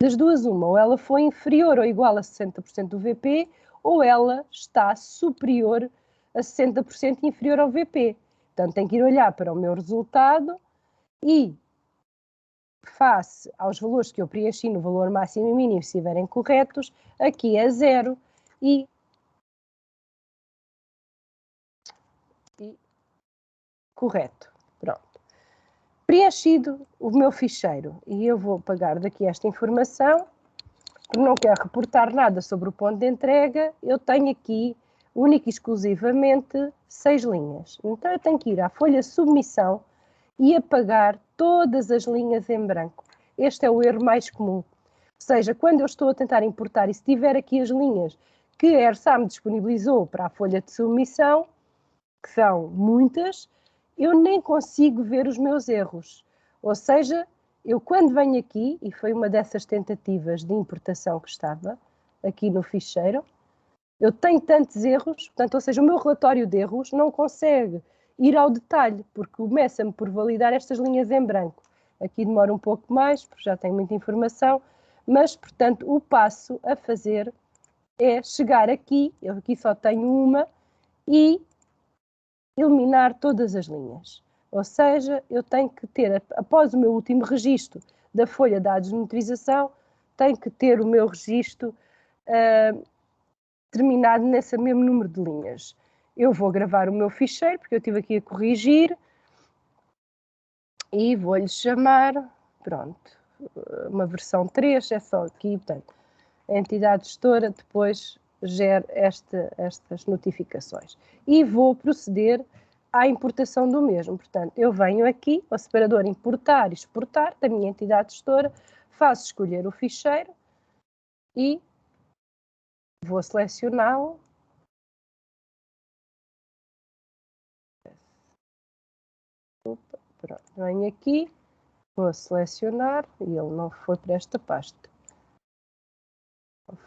das duas uma, ou ela foi inferior ou igual a 60% do VP, ou ela está superior a 60% inferior ao VP. Portanto, tenho que ir olhar para o meu resultado e, face aos valores que eu preenchi no valor máximo e mínimo, se estiverem corretos, aqui é 0 e correto. Pronto. Preenchido o meu ficheiro, e eu vou apagar daqui esta informação, porque não quero reportar nada sobre o ponto de entrega, eu tenho aqui, única e exclusivamente, 6 linhas. Então eu tenho que ir à folha submissão e apagar todas as linhas em branco. Este é o erro mais comum. Ou seja, quando eu estou a tentar importar, e se tiver aqui as linhas que a ERSA me disponibilizou para a folha de submissão, que são muitas, eu nem consigo ver os meus erros. Ou seja, eu quando venho aqui, e foi uma dessas tentativas de importação que estava aqui no ficheiro, eu tenho tantos erros, portanto, ou seja, o meu relatório de erros não consegue ir ao detalhe, porque começa-me por validar estas linhas em branco. Aqui demora um pouco mais, porque já tenho muita informação, mas, portanto, o passo a fazer é chegar aqui, eu aqui só tenho uma, e eliminar todas as linhas. Ou seja, eu tenho que ter, após o meu último registro da folha de dados de monitorização, tenho que ter o meu registro terminado nesse mesmo número de linhas. Eu vou gravar o meu ficheiro, porque eu estive aqui a corrigir, e vou-lhe chamar, pronto, uma versão 3, é só aqui, portanto, a entidade gestora depois gera estas notificações. E vou proceder à importação do mesmo. Portanto, eu venho aqui ao separador importar e exportar da minha entidade gestora, faço escolher o ficheiro e vou selecioná-lo. Pronto, venho aqui, vou selecionar e ele não foi para esta pasta.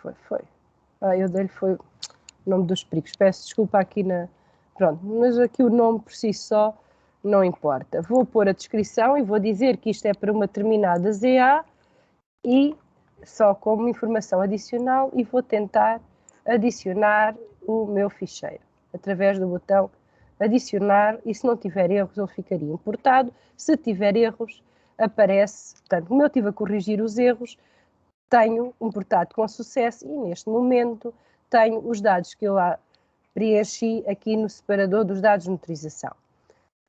Foi. Eu dei-lhe foi o nome dos perigos. Peço desculpa aqui na... Pronto, mas aqui o nome por si só não importa. Vou pôr a descrição e vou dizer que isto é para uma determinada ZA e só como informação adicional e vou tentar adicionar o meu ficheiro através do botão adicionar e se não tiver erros ele ficaria importado. Se tiver erros aparece, portanto, como eu estive a corrigir os erros, tenho importado com sucesso e neste momento tenho os dados que eu lá preenchi aqui no separador dos dados de monitorização.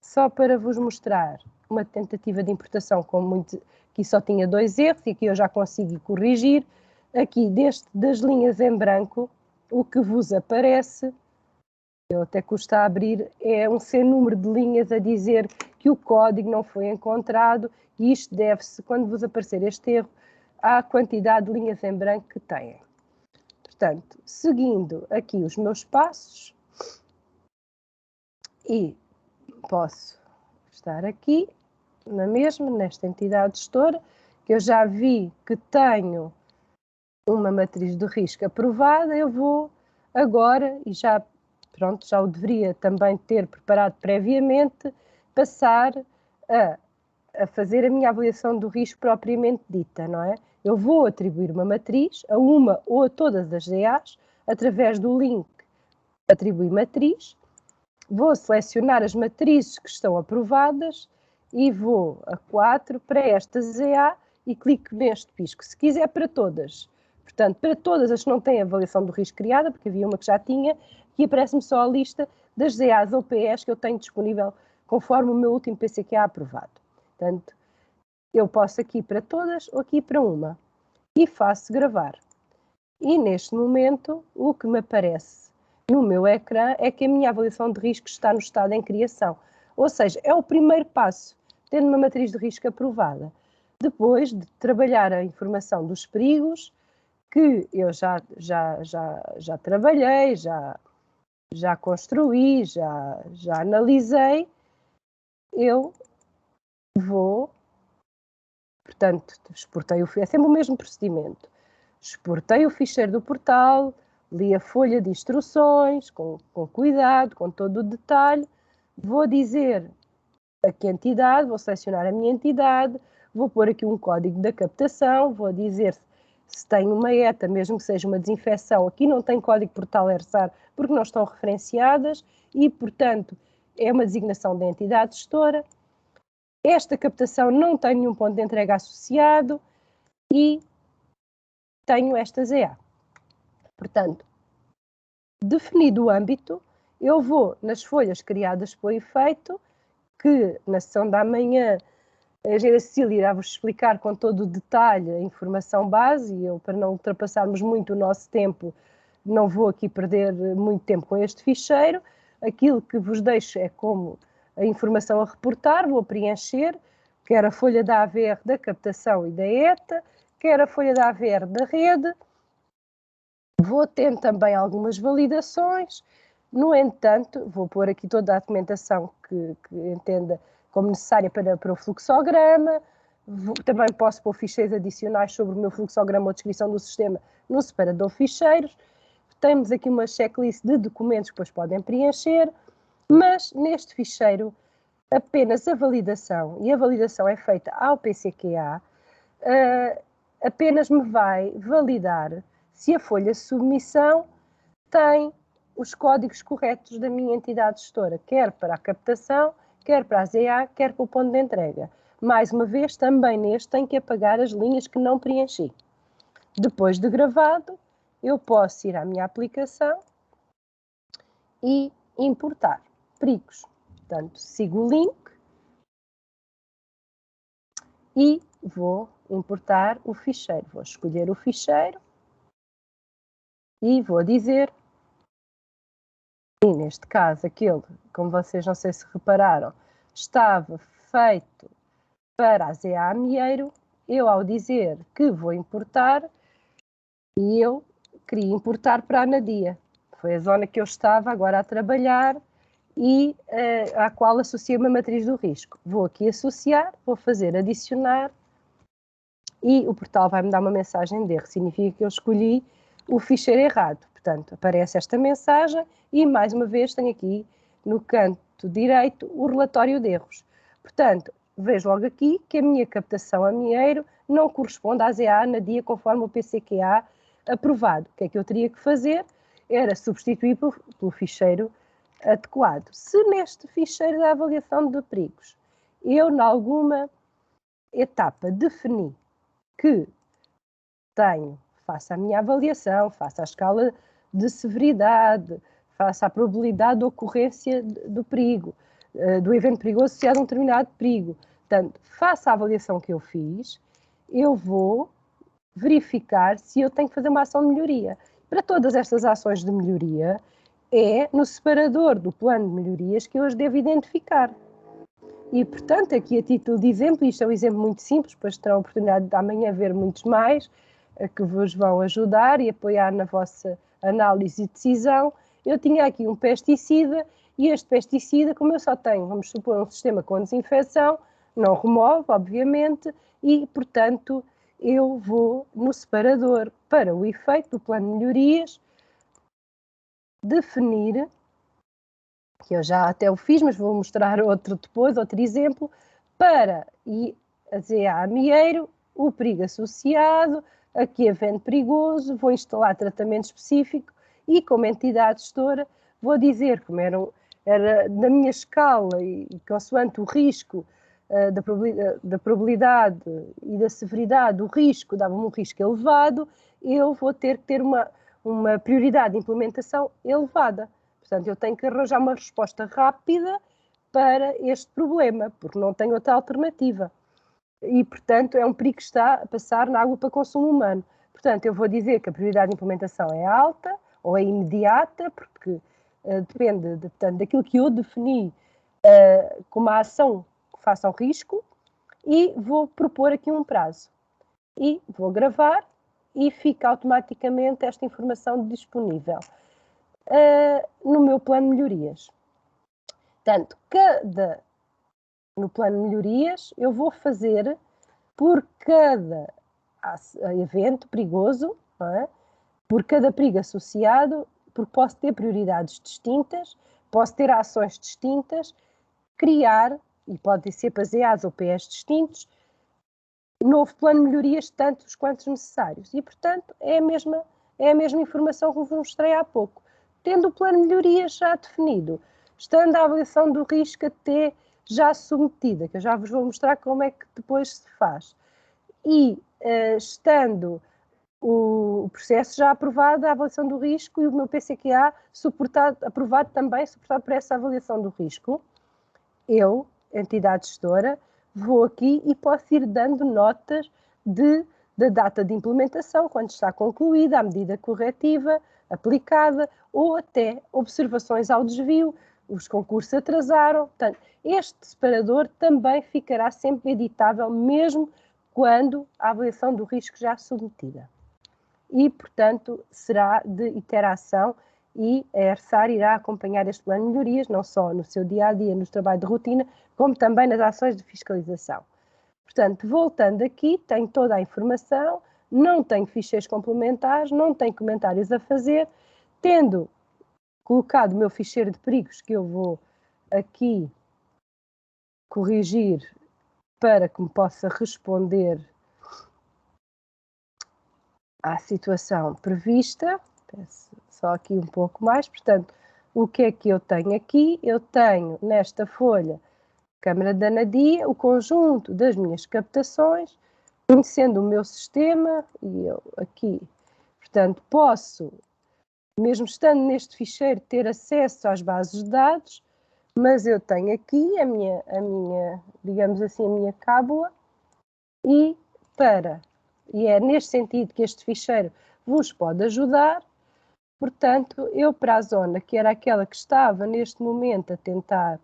Só para vos mostrar uma tentativa de importação com muito, aqui só tinha 2 erros e aqui eu já consegui corrigir. Aqui das linhas em branco, o que vos aparece, eu até custa a abrir, é um sem número de linhas a dizer que o código não foi encontrado e isto deve-se, quando vos aparecer este erro, à quantidade de linhas em branco que têm. Portanto, seguindo aqui os meus passos, e posso estar aqui, na mesma, nesta entidade gestora, que eu já vi que tenho uma matriz de risco aprovada, eu vou agora, e já o deveria também ter preparado previamente, passar a fazer a minha avaliação do risco propriamente dita, não é? Eu vou atribuir uma matriz a uma ou a todas as GAs, através do link atribuir matriz, vou selecionar as matrizes que estão aprovadas e vou a 4 para esta ZA e clico neste pisco. Se quiser para todas, portanto, para todas as que não têm avaliação do risco criada, porque havia uma que já tinha, e aparece-me só a lista das ZAs ou PS que eu tenho disponível conforme o meu último PCQA aprovado. Portanto, eu posso aqui para todas ou aqui para uma. E faço gravar. E neste momento, o que me aparece no meu ecrã é que a minha avaliação de risco está no estado em criação. Ou seja, é o primeiro passo, tendo uma matriz de risco aprovada. Depois de trabalhar a informação dos perigos, que eu já trabalhei, já construí, já analisei, eu vou, portanto, é sempre o mesmo procedimento. Exportei o ficheiro do portal, li a folha de instruções, com cuidado, com todo o detalhe, vou dizer a que entidade, vou selecionar a minha entidade, vou pôr aqui um código da captação, vou dizer se tenho uma ETA, mesmo que seja uma desinfecção, aqui não tem código portal ERSAR porque não estão referenciadas e, portanto, é uma designação da entidade gestora. Esta captação não tem nenhum ponto de entrega associado e tenho esta ZA. Portanto, definido o âmbito, eu vou nas folhas criadas por efeito, que na sessão da manhã a engenheira Cecília irá-vos explicar com todo o detalhe a informação base, e eu, para não ultrapassarmos muito o nosso tempo, não vou aqui perder muito tempo com este ficheiro. Aquilo que vos deixo é como a informação a reportar, vou preencher, quer a folha da AVR da captação e da ETA, quer a folha da AVR da rede. Vou ter também algumas validações, no entanto, vou pôr aqui toda a documentação que entenda como necessária para o fluxograma. Também posso pôr ficheiros adicionais sobre o meu fluxograma ou descrição do sistema no separador ficheiros. Temos aqui uma checklist de documentos que depois podem preencher, mas neste ficheiro apenas a validação, e a validação é feita ao PCQA, apenas me vai validar se a folha de submissão tem os códigos corretos da minha entidade gestora, quer para a captação, quer para a ZA, quer para o ponto de entrega. Mais uma vez, também neste tenho que apagar as linhas que não preenchi. Depois de gravado, eu posso ir à minha aplicação e importar perigos. Portanto, sigo o link e vou importar o ficheiro. Vou escolher o ficheiro e vou dizer, e neste caso aquele, como vocês não sei se repararam, estava feito para a ZA Mieiro. Eu, ao dizer que vou importar, e eu queria importar para a Anadia. Foi a zona que eu estava agora a trabalhar e à qual associei uma matriz do risco. Vou aqui associar, vou fazer adicionar e o portal vai-me dar uma mensagem de erro. Significa que eu escolhi o ficheiro errado. Portanto, aparece esta mensagem e, mais uma vez, tenho aqui no canto direito o relatório de erros. Portanto, vejo logo aqui que a minha captação a Mieiro não corresponde à ZA Anadia conforme o PCQA aprovado. O que é que eu teria que fazer? Era substituir pelo ficheiro adequado. Se neste ficheiro da avaliação de perigos eu, em alguma etapa, defini que faço a minha avaliação, faço a escala de severidade, faço a probabilidade de ocorrência do perigo, do evento perigoso associado a um determinado perigo. Portanto, faço a avaliação que eu fiz, eu vou verificar se eu tenho que fazer uma ação de melhoria. Para todas estas ações de melhoria, é no separador do plano de melhorias que eu as devo identificar. E, portanto, aqui a título de exemplo, isto é um exemplo muito simples, depois terão a oportunidade de amanhã ver muitos mais, que vos vão ajudar e apoiar na vossa análise e decisão. Eu tinha aqui um pesticida e este pesticida, como eu só tenho, vamos supor, um sistema com desinfecção, não remove, obviamente, e, portanto, eu vou no separador para o efeito do plano de melhorias, definir, que eu já até o fiz, mas vou mostrar outro depois, outro exemplo, para a ZA Mieiro, o perigo associado, aqui evento perigoso, vou instalar tratamento específico e, como entidade gestora, vou dizer, como era na minha escala e consoante o risco da probabilidade e da severidade do risco, dava-me um risco elevado, eu vou ter que ter uma prioridade de implementação elevada. Portanto, eu tenho que arranjar uma resposta rápida para este problema, porque não tenho outra alternativa. E, portanto, é um perigo que está a passar na água para consumo humano. Portanto, eu vou dizer que a prioridade de implementação é alta, ou é imediata, porque depende, portanto, daquilo que eu defini como a ação que faça ao risco, e vou propor aqui um prazo. E vou gravar e fica automaticamente esta informação disponível no meu plano de melhorias. Portanto, no plano de melhorias, eu vou fazer por cada evento perigoso, não é? Por cada perigo associado, porque posso ter prioridades distintas, posso ter ações distintas, criar, e podem ser baseados ou PS distintos, novo plano de melhorias, tantos quantos necessários. E, portanto, é a mesma informação que vos mostrei há pouco. Tendo o plano de melhorias já definido, estando a avaliação do risco até já submetida, que eu já vos vou mostrar como é que depois se faz, e estando o processo já aprovado, a avaliação do risco, e o meu PCQA aprovado também, suportado por essa avaliação do risco, eu, entidade gestora, vou aqui e posso ir dando notas da data de implementação, quando está concluída, a medida corretiva aplicada, ou até observações ao desvio, os concursos atrasaram. Portanto, este separador também ficará sempre editável, mesmo quando a avaliação do risco já submetida. E, portanto, será de interação, e a ERSAR irá acompanhar este plano de melhorias, não só no seu dia-a-dia, no trabalho de rotina, como também nas ações de fiscalização. Portanto, voltando aqui, tenho toda a informação, não tenho ficheiros complementares, não tenho comentários a fazer, tendo colocado o meu ficheiro de perigos, que eu vou aqui corrigir para que me possa responder à situação prevista. Peço só aqui um pouco mais. Portanto, o que é que eu tenho aqui? Eu tenho nesta folha Câmara da Anadia, o conjunto das minhas captações, conhecendo o meu sistema, e eu aqui, portanto, posso, mesmo estando neste ficheiro, ter acesso às bases de dados, mas eu tenho aqui a minha digamos assim, a minha cábula, e é neste sentido que este ficheiro vos pode ajudar. Portanto, eu para a zona, que era aquela que estava neste momento a tentar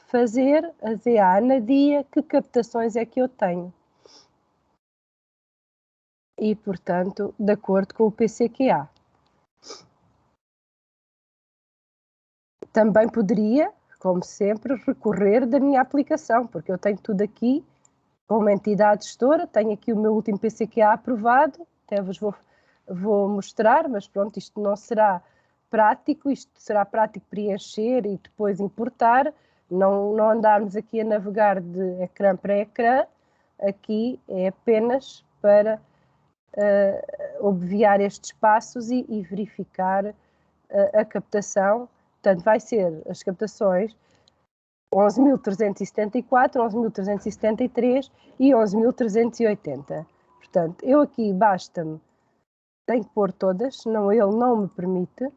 fazer, a ZA Anadia, que captações é que eu tenho? E, portanto, de acordo com o PCQA. Também poderia, como sempre, recorrer da minha aplicação, porque eu tenho tudo aqui como entidade gestora, tenho aqui o meu último PCQA aprovado, até vos vou mostrar, mas pronto, isto não será prático, isto será prático preencher e depois importar, não andarmos aqui a navegar de ecrã para ecrã, aqui é apenas para obviar estes passos e verificar a captação. Portanto, vai ser as captações 11.374, 11.373 e 11.380. Portanto, eu aqui basta-me, tenho que pôr todas, senão ele não me permite.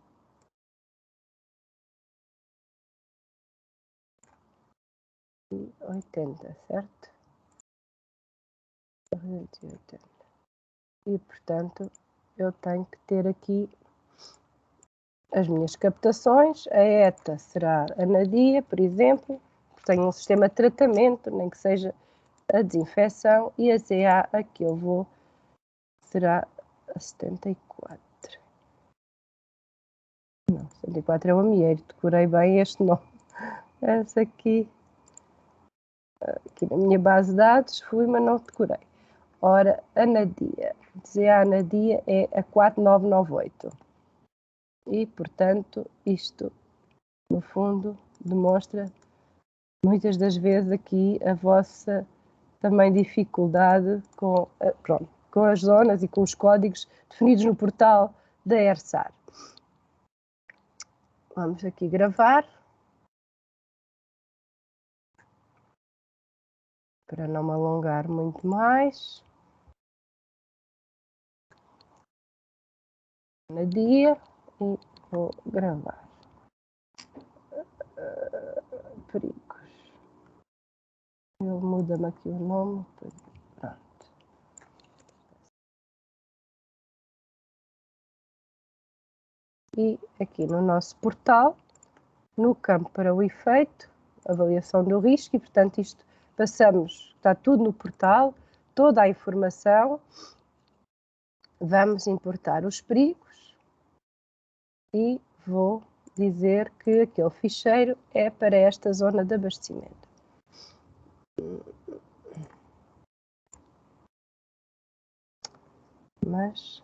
E 80, certo? 380. E, portanto, eu tenho que ter aqui as minhas captações. A ETA será a Anadia, por exemplo, porque tenho um sistema de tratamento, nem que seja a desinfecção, e a ZA a que eu vou será a 74. Não, 74 é o amieiro, decorei bem este nome. Essa aqui na minha base de dados fui, mas não decorei. Ora, Anadia, ZA Anadia é a 4998. E, portanto, isto, no fundo, demonstra muitas das vezes aqui a vossa também dificuldade com as zonas e com os códigos definidos no portal da ERSAR. Vamos aqui gravar, para não me alongar muito mais. Anadia, e vou gravar. Perigos. Ele muda-me aqui o nome. Pronto. E aqui no nosso portal, no campo para o efeito, avaliação do risco, e portanto isto passamos, está tudo no portal, toda a informação. Vamos importar os perigos e vou dizer que aquele ficheiro é para esta zona de abastecimento. Mas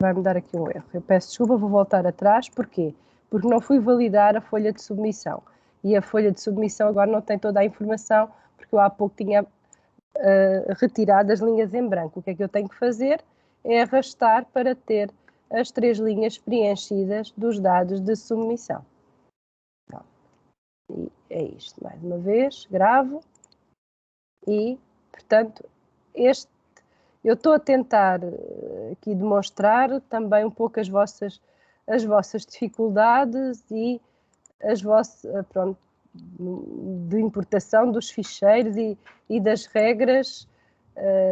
vai-me dar aqui um erro. Eu peço desculpa, vou voltar atrás. Porquê? Porque não fui validar a folha de submissão. E a folha de submissão agora não tem toda a informação, porque eu há pouco tinha retirado as linhas em branco. O que é que eu tenho que fazer? É arrastar para ter as 3 linhas preenchidas dos dados de submissão. Então, e é isto. Mais uma vez, gravo. E, portanto, eu estou a tentar aqui demonstrar também um pouco as vossas dificuldades e as vossas, pronto, de importação dos ficheiros e das regras,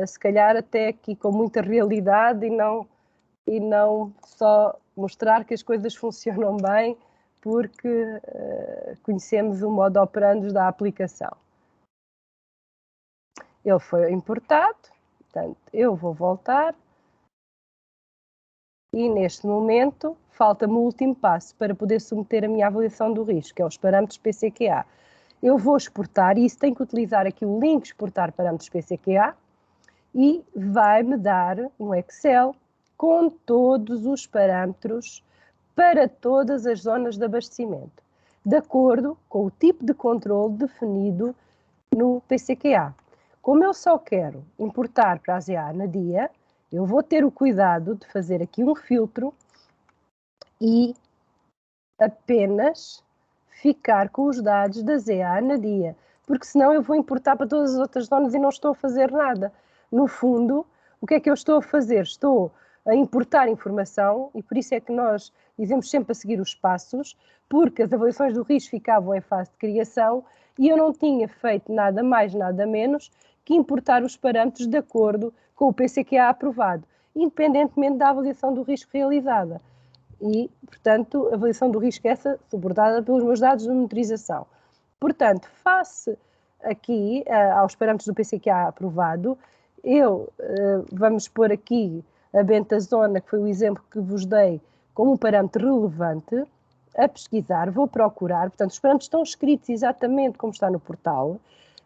se calhar até aqui com muita realidade e não só mostrar que as coisas funcionam bem porque conhecemos o modo operandi da aplicação. Ele foi importado, portanto, eu vou voltar e neste momento falta-me o último passo para poder submeter a minha avaliação do risco, que é os parâmetros PCQA. Eu vou exportar, e isso tem que utilizar aqui o link exportar parâmetros PCQA e vai-me dar um Excel com todos os parâmetros para todas as zonas de abastecimento, de acordo com o tipo de controle definido no PCQA. Como eu só quero importar para a ZA na dia, eu vou ter o cuidado de fazer aqui um filtro e apenas ficar com os dados da ZA na dia, porque senão eu vou importar para todas as outras zonas e não estou a fazer nada. No fundo, o que é que eu estou a fazer? Estou a importar informação e por isso é que nós dizemos sempre a seguir os passos, porque as avaliações do risco ficavam em fase de criação e eu não tinha feito nada mais, nada menos que importar os parâmetros de acordo com o PCQA aprovado, independentemente da avaliação do risco realizada. E, portanto, a avaliação do risco é essa suportada pelos meus dados de monitorização. Portanto, face aqui aos parâmetros do PCQA aprovado, vamos pôr aqui a bentazona, que foi o exemplo que vos dei, como um parâmetro relevante, a pesquisar, vou procurar, portanto, os parâmetros estão escritos exatamente como está no portal.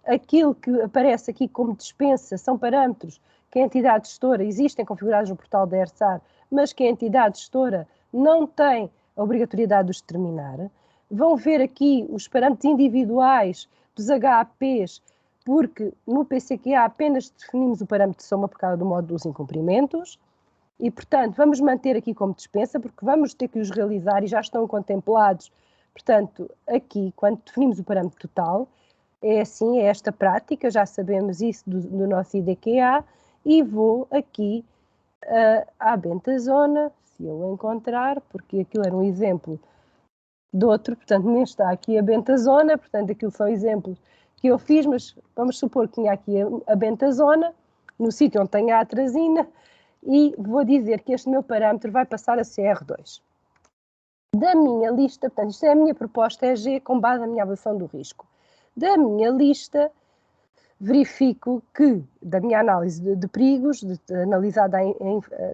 Aquilo que aparece aqui como dispensa são parâmetros que a entidade gestora existem configurados no portal da ERSAR, mas que a entidade gestora não tem a obrigatoriedade de os determinar. Vão ver aqui os parâmetros individuais dos HAPs, porque no PCQA apenas definimos o parâmetro de soma por causa do modo dos incumprimentos. E, portanto, vamos manter aqui como dispensa, porque vamos ter que os realizar e já estão contemplados. Portanto, aqui, quando definimos o parâmetro total, é assim, é esta prática, já sabemos isso do nosso IDQA, e vou aqui à bentazona, se eu encontrar, porque aquilo era um exemplo de outro, portanto, nem está aqui a bentazona, portanto, aquilo são exemplos que eu fiz, mas vamos supor que tinha aqui a bentazona, no sítio onde tem a atrazina, e vou dizer que este meu parâmetro vai passar a CR2. Da minha lista, portanto, isto é a minha proposta EG com base na minha avaliação do risco. Da minha lista, verifico que, da minha análise de perigos, analisada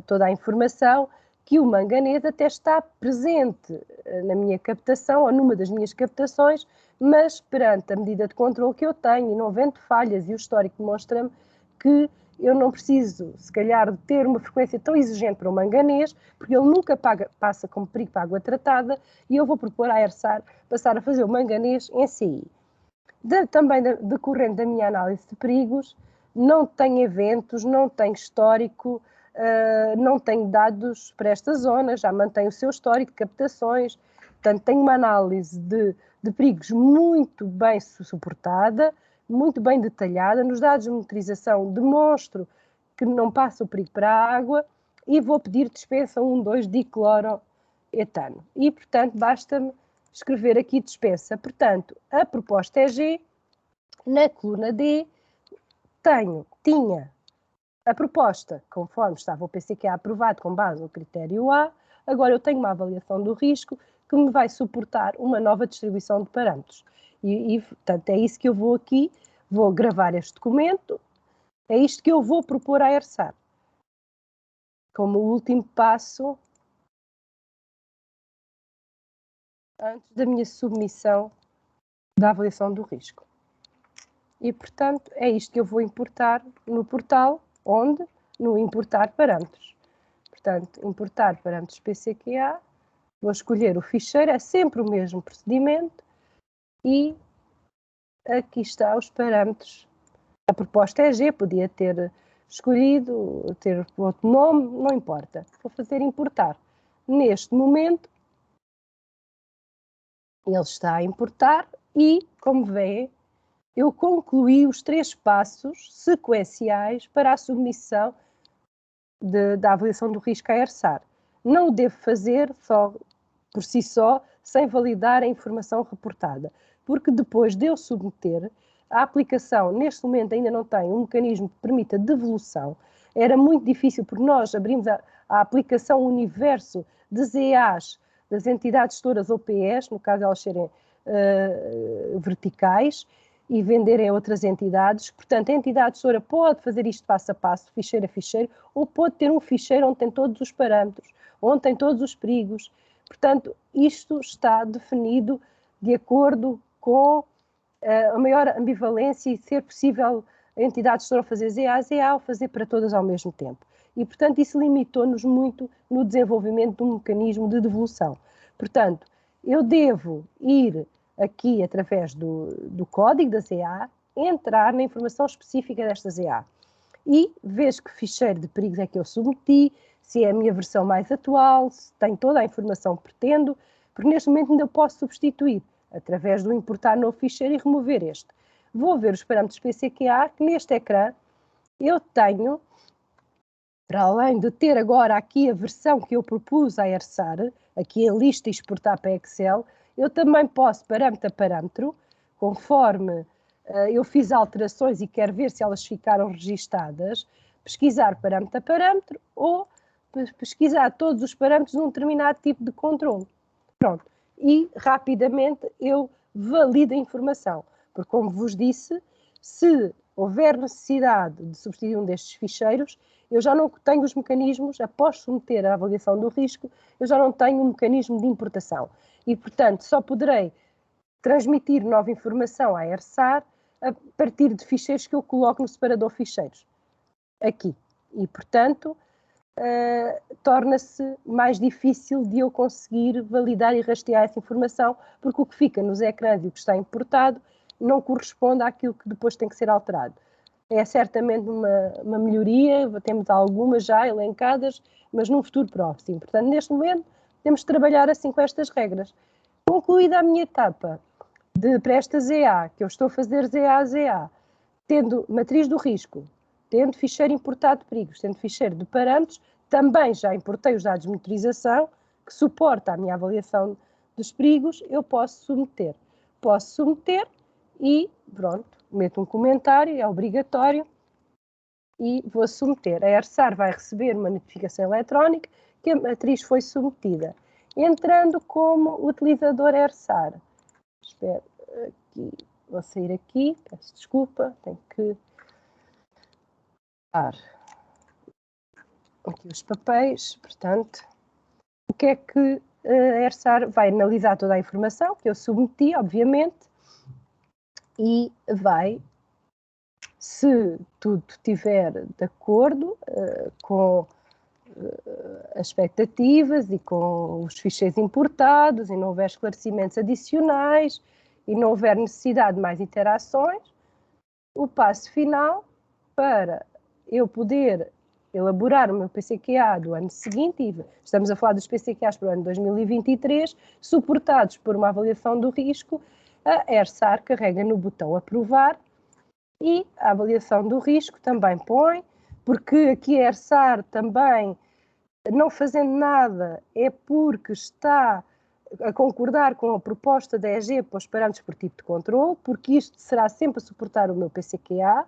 toda a informação, que o manganês até está presente na minha captação, ou numa das minhas captações, mas perante a medida de controle que eu tenho, e não havendo falhas, e o histórico demonstra-me que eu não preciso, se calhar, de ter uma frequência tão exigente para o manganês, porque ele nunca passa como perigo para a água tratada, e eu vou propor à ERSAR passar a fazer o manganês em CI. Também decorrente da minha análise de perigos, não tenho eventos, não tenho histórico, não tenho dados para esta zona, já mantenho o seu histórico de captações, portanto tenho uma análise de perigos muito bem suportada, muito bem detalhada. Nos dados de monitorização demonstro que não passa o perigo para a água e vou pedir dispensa 1,2 dicloroetano. E, portanto, basta-me escrever aqui dispensa. Portanto, a proposta é G, na coluna D, tinha a proposta, conforme estava o PCQA aprovado com base no critério A, agora eu tenho uma avaliação do risco que me vai suportar uma nova distribuição de parâmetros. Portanto, é isso que eu vou aqui, vou gravar este documento, é isto que eu vou propor à ERSAR. Como último passo, antes da minha submissão da avaliação do risco. E, portanto, é isto que eu vou importar no portal, onde? No importar parâmetros. Portanto, importar parâmetros PCQA, vou escolher o ficheiro, é sempre o mesmo procedimento, e aqui está os parâmetros. A proposta é G, podia ter escolhido, ter outro nome, não importa. Vou fazer importar. Neste momento, ele está a importar e, como vê, eu concluí os 3 passos sequenciais para a submissão da avaliação do risco à ERSAR. Não o devo fazer só por si só, sem validar a informação reportada, porque depois de eu submeter, a aplicação neste momento ainda não tem um mecanismo que permita devolução. Era muito difícil, porque nós abrimos a aplicação universo de ZAs das entidades gestoras OPS, no caso elas serem verticais, e venderem a outras entidades. Portanto, a entidade gestora pode fazer isto passo a passo, ficheiro a ficheiro, ou pode ter um ficheiro onde tem todos os parâmetros, onde tem todos os perigos. Portanto, isto está definido de acordo com a maior ambivalência e ser possível a entidade gestora fazer ZA ou fazer para todas ao mesmo tempo. E, portanto, isso limitou-nos muito no desenvolvimento de um mecanismo de devolução. Portanto, eu devo ir aqui, através do código da ZA, entrar na informação específica desta ZA. E vejo que ficheiro de perigos é que eu submeti, se é a minha versão mais atual, se tem toda a informação que pretendo, porque neste momento ainda eu posso substituir, através do importar novo ficheiro e remover este. Vou ver os parâmetros PCQA, que neste ecrã eu tenho, para além de ter agora aqui a versão que eu propus à ERSAR, aqui a lista e exportar para Excel, eu também posso, parâmetro a parâmetro, conforme eu fiz alterações e quero ver se elas ficaram registadas, pesquisar parâmetro a parâmetro ou pesquisar todos os parâmetros de um determinado tipo de controle. Pronto. E rapidamente eu valido a informação, porque como vos disse, se houver necessidade de substituir um destes ficheiros, eu já não tenho os mecanismos, após submeter a avaliação do risco, eu já não tenho um mecanismo de importação. E, portanto, só poderei transmitir nova informação à ERSAR a partir de ficheiros que eu coloco no separador ficheiros, aqui. E, portanto, torna-se mais difícil de eu conseguir validar e rastrear essa informação, porque o que fica nos ecrãs e o que está importado não corresponde àquilo que depois tem que ser alterado. É certamente uma melhoria, temos algumas já elencadas, mas num futuro próximo. Portanto, neste momento, temos de trabalhar assim com estas regras. Concluída a minha etapa para esta ZA, que eu estou a fazer ZA, tendo matriz do risco, tendo ficheiro importado de perigos, tendo ficheiro de parâmetros, também já importei os dados de monitorização, que suporta a minha avaliação dos perigos, eu posso submeter. Posso submeter e, pronto, meto um comentário, é obrigatório, e vou submeter. A ERSAR vai receber uma notificação eletrónica que a matriz foi submetida. Entrando como utilizador ERSAR. Espero aqui, vou sair aqui, peço desculpa, tenho que dar aqui os papéis, portanto, o que é que a ERSAR vai analisar toda a informação que eu submeti, obviamente, e vai, se tudo estiver de acordo com as expectativas e com os ficheiros importados e não houver esclarecimentos adicionais e não houver necessidade de mais interações, o passo final para eu poder elaborar o meu PCQA do ano seguinte, e estamos a falar dos PCQAs para o ano 2023, suportados por uma avaliação do risco, a ERSAR carrega no botão aprovar e a avaliação do risco também põe, porque aqui a ERSAR também, não fazendo nada, é porque está a concordar com a proposta da EG para os parâmetros por tipo de controle, porque isto será sempre a suportar o meu PCQA.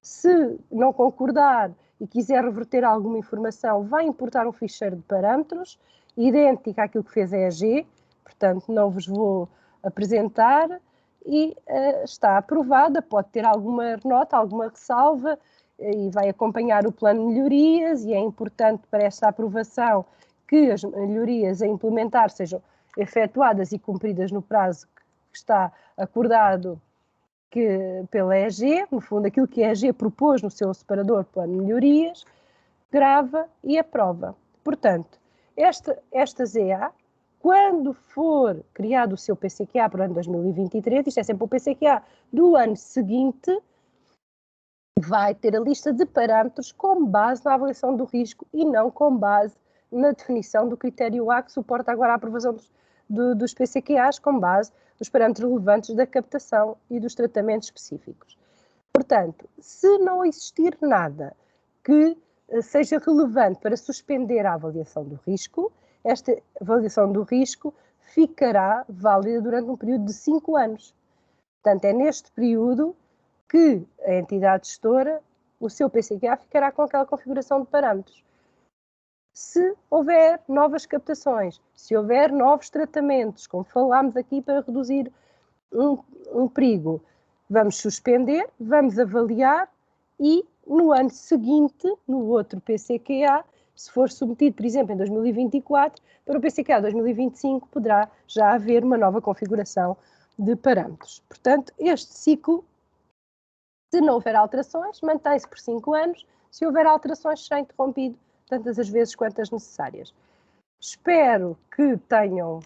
Se não concordar e quiser reverter alguma informação, vai importar um ficheiro de parâmetros idêntica àquilo que fez a EG, portanto não vos vou apresentar, e está aprovada, pode ter alguma nota, alguma ressalva, e vai acompanhar o plano de melhorias, e é importante para esta aprovação que as melhorias a implementar sejam efetuadas e cumpridas no prazo que está acordado pela EG, no fundo aquilo que a EG propôs no seu separador plano de melhorias, grava e aprova. Portanto, esta ZA, quando for criado o seu PCQA para o ano 2023, isto é sempre o PCQA do ano seguinte, vai ter a lista de parâmetros com base na avaliação do risco e não com base na definição do critério A, que suporta agora a aprovação dos PCQAs com base nos parâmetros relevantes da captação e dos tratamentos específicos. Portanto, se não existir nada que seja relevante para suspender a avaliação do risco, esta avaliação do risco ficará válida durante um período de 5 anos. Portanto, é neste período que a entidade gestora, o seu PCQA, ficará com aquela configuração de parâmetros. Se houver novas captações, se houver novos tratamentos, como falámos aqui, para reduzir um perigo, vamos suspender, vamos avaliar e no ano seguinte, no outro PCQA, se for submetido, por exemplo, em 2024, para o PCQA 2025 poderá já haver uma nova configuração de parâmetros. Portanto, este ciclo, se não houver alterações, mantém-se por 5 anos, se houver alterações, será interrompido tantas as vezes quantas necessárias. Espero que tenham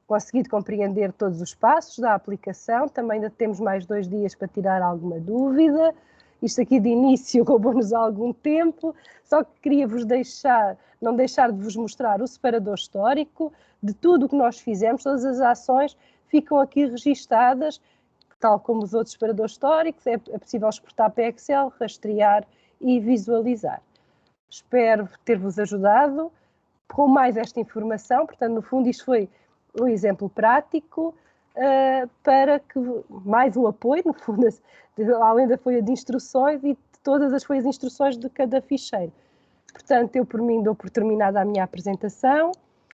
conseguido compreender todos os passos da aplicação, também ainda temos mais 2 dias para tirar alguma dúvida. Isto aqui de início roubou-nos algum tempo, só que queria-vos não deixar de vos mostrar o separador histórico de tudo o que nós fizemos, todas as ações ficam aqui registadas, tal como os outros separadores históricos, é possível exportar para Excel, rastrear e visualizar. Espero ter-vos ajudado com mais esta informação, portanto, no fundo isto foi um exemplo prático, para que mais um apoio, no fundo, além da folha de instruções e de todas as folhas de instruções de cada ficheiro. Portanto, eu por mim dou por terminada a minha apresentação